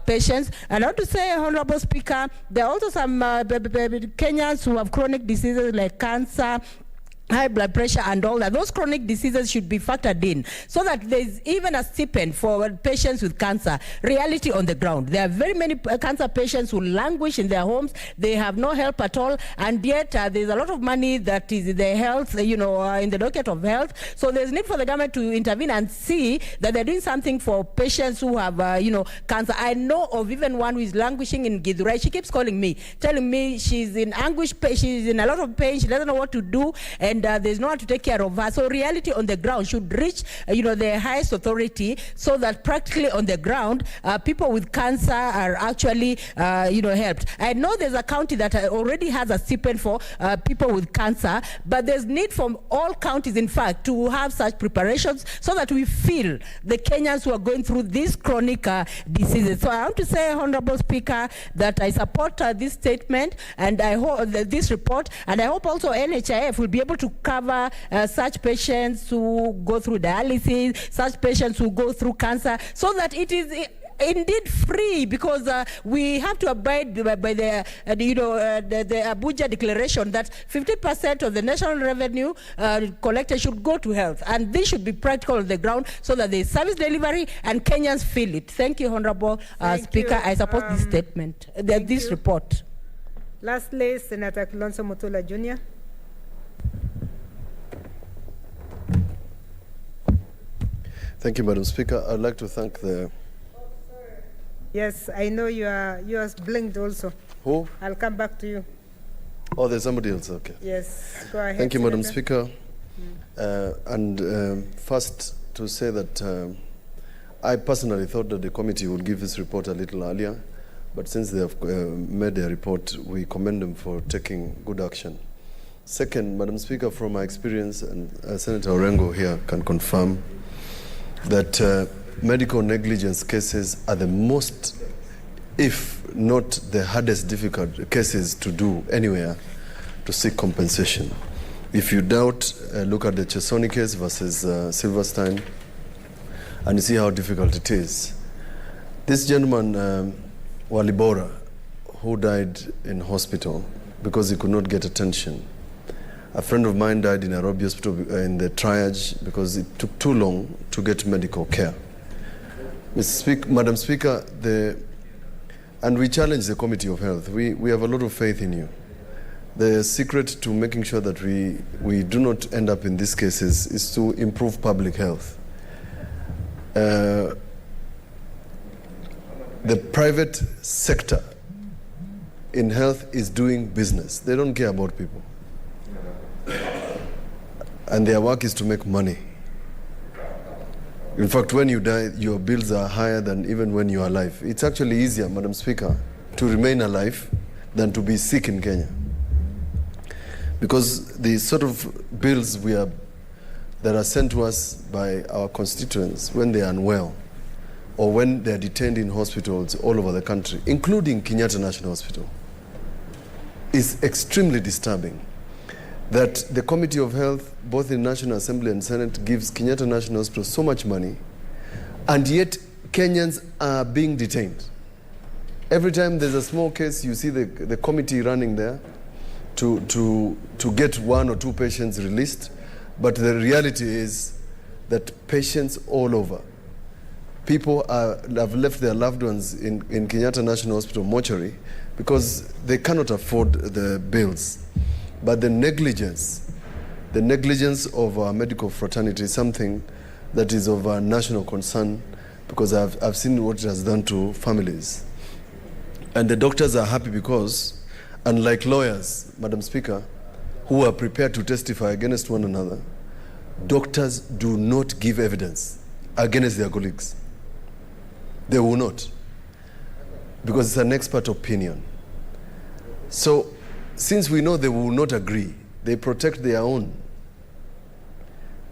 patients. And I want to say, Honorable Speaker, there are also some Kenyans who have chronic diseases like cancer, high blood pressure and all that. Those chronic diseases should be factored in, so that there's even a stipend for patients with cancer. Reality on the ground. There are very many cancer patients who languish in their homes. They have no help at all, and yet there's a lot of money that is in the health, in the docket of health. So there's need for the government to intervene and see that they're doing something for patients who have, cancer. I know of even one who is languishing in Githurai. She keeps calling me, telling me she's in anguish, she's in a lot of pain, she doesn't know what to do, and there's no one to take care of her. So reality on the ground should reach, the highest authority, so that practically on the ground, people with cancer are actually, helped. I know there's a county that already has a stipend for people with cancer, but there's need from all counties, in fact, to have such preparations, so that we feel the Kenyans who are going through these chronic diseases. So I want to say, Honorable Speaker, that I support this statement, and I hope this report, and I hope also NHIF will be able to cover such patients who go through dialysis, such patients who go through cancer, so that it is indeed free, because we have to abide by the Abuja Declaration that 50% of the national revenue collected should go to health, and this should be practical on the ground, so that there is service delivery and Kenyans feel it. Thank you, Honorable Speaker. I support this statement, this report. Lastly, Senator Kilonzo Mutula Jr. Thank you, Madam Speaker. I'd like to thank the... Yes, I know you are blinked also. Who? I'll come back to you. Oh, there's somebody else, okay. Yes, go ahead. Thank you, Madam Senator. Speaker. First, to say that I personally thought that the committee would give this report a little earlier, but since they have made a report, we commend them for taking good action. Second, Madam Speaker, from my experience, and Senator Orengo here can confirm, that medical negligence cases are the most, if not the hardest difficult cases to do anywhere to seek compensation. If you doubt, look at the Chesoni case versus Silverstein, and you see how difficult it is. This gentleman, Walibora, who died in hospital because he could not get attention. A friend of mine died in Nairobi Hospital in the triage because it took too long to get medical care. Madam Speaker, and we challenge the Committee of Health. We have a lot of faith in you. The secret to making sure that we do not end up in these cases is to improve public health. The private sector in health is doing business. They don't care about people. And their work is to make money. In fact, when you die, your bills are higher than even when you are alive. It's actually easier, Madam Speaker, to remain alive than to be sick in Kenya. Because the sort of bills that are sent to us by our constituents when they are unwell or when they are detained in hospitals all over the country, including Kenyatta National Hospital, is extremely disturbing. That the Committee of Health, both in National Assembly and Senate, gives Kenyatta National Hospital so much money, and yet Kenyans are being detained. Every time there's a small case, you see the committee running there to get 1 or 2 patients released, but the reality is that patients all over, people have left their loved ones in Kenyatta National Hospital mortuary because they cannot afford the bills. But the negligence of our medical fraternity is something that is of a national concern, because I've seen what it has done to families. And the doctors are happy because, unlike lawyers, Madam Speaker, who are prepared to testify against one another, doctors do not give evidence against their colleagues. They will not, because it's an expert opinion. So, since we know they will not agree, they protect their own.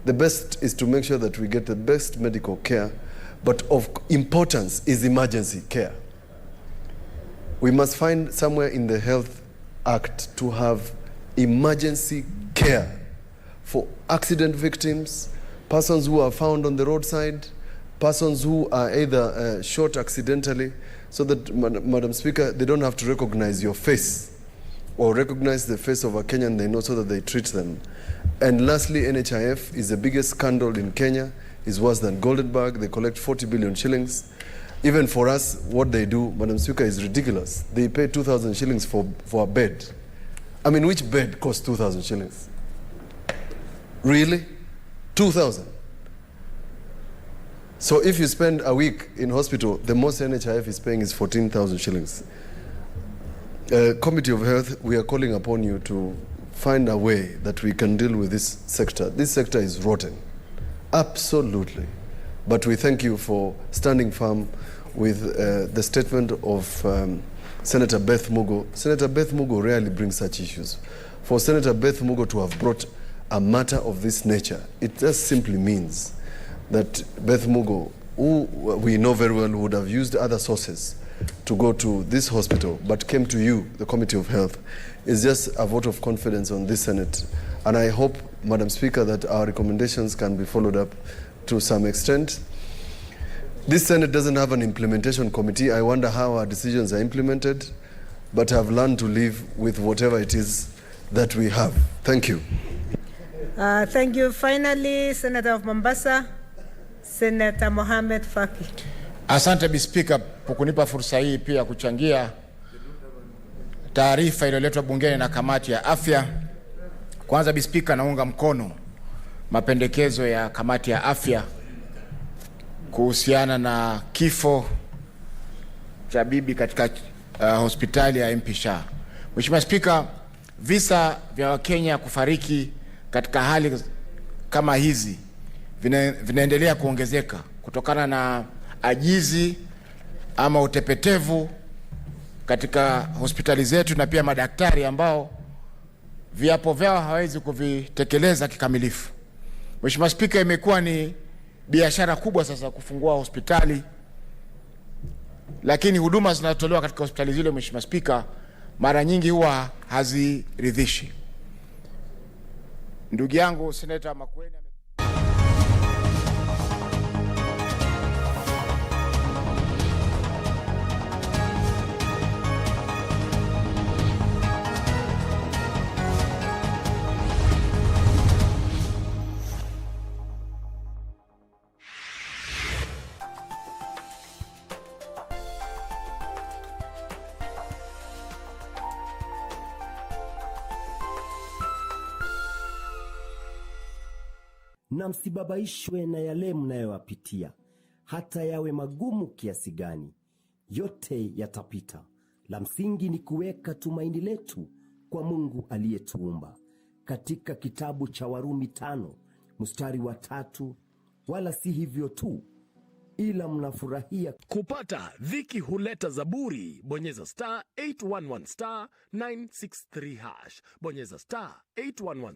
The best is to make sure that we get the best medical care, but of importance is emergency care. We must find somewhere in the Health Act to have emergency care for accident victims, persons who are found on the roadside, persons who are either shot accidentally, so that, Madam Speaker, they don't have to recognize your face or recognize the face of a Kenyan they know, so that they treat them. And lastly, NHIF is the biggest scandal in Kenya. It's worse than Goldenberg. They collect 40 billion shillings. Even for us, what they do, Madam Speaker, is ridiculous. They pay 2,000 shillings for a bed. I mean, which bed costs 2,000 shillings? Really? 2,000? So if you spend a week in hospital, the most NHIF is paying is 14,000 shillings. Committee of Health, we are calling upon you to find a way that we can deal with this sector. This sector is rotten, absolutely. But we thank you for standing firm with the statement of Senator Beth Mugo. Senator Beth Mugo rarely brings such issues. For Senator Beth Mugo to have brought a matter of this nature, it just simply means that Beth Mugo, who we know very well, would have used other sources to go to this hospital, but came to you, the Committee of Health, is just a vote of confidence on this Senate. And I hope, Madam Speaker, that our recommendations can be followed up to some extent. This Senate doesn't have an implementation committee. I wonder how our decisions are implemented, but I've learned to live with whatever it is that we have. Thank you. Thank you. Finally, Senator of Mombasa, Senator Mohamed Faki. Asante Bi Speaker kwa kunipa fursa hii pia kuchangia taarifa iliyoletwa bungeni na kamati ya afya. Kwanza Bi Speaker, naunga mkono mapendekezo ya kamati ya afya kuhusiana na kifo cha bibi katika hospitali ya MP Shah. Mheshimiwa Speaker, visa vya Wakenya kufariki katika hali kama hizi vinaendelea kuongezeka kutokana na ajizi ama utepetevu katika hospitali zetu, na pia madaktari ambao viapo vyao hawezi kuvitekeleza kikamilifu. Mheshimiwa Speaker, imekuwa ni biashara kubwa sasa kufungua hospitali, lakini huduma zinatolewa katika hospitali zile, Mheshimiwa Speaker, mara nyingi huwa haziridhishi. Ndugu yangu Senator Makueni na msibabaishwe na yale mnayoyapitia, hata yawe magumu kiasi gani, yote yatapita, La msingi ni kuweka tumaini letu kwa Mungu aliyetuumba. Katika kitabu cha Warumi 5:3, wala si hivyo tu, ila mnafurahia. Kupata dhiki huleta zaburi. Bonyeza *811 *963 #. Bonyeza *811 *963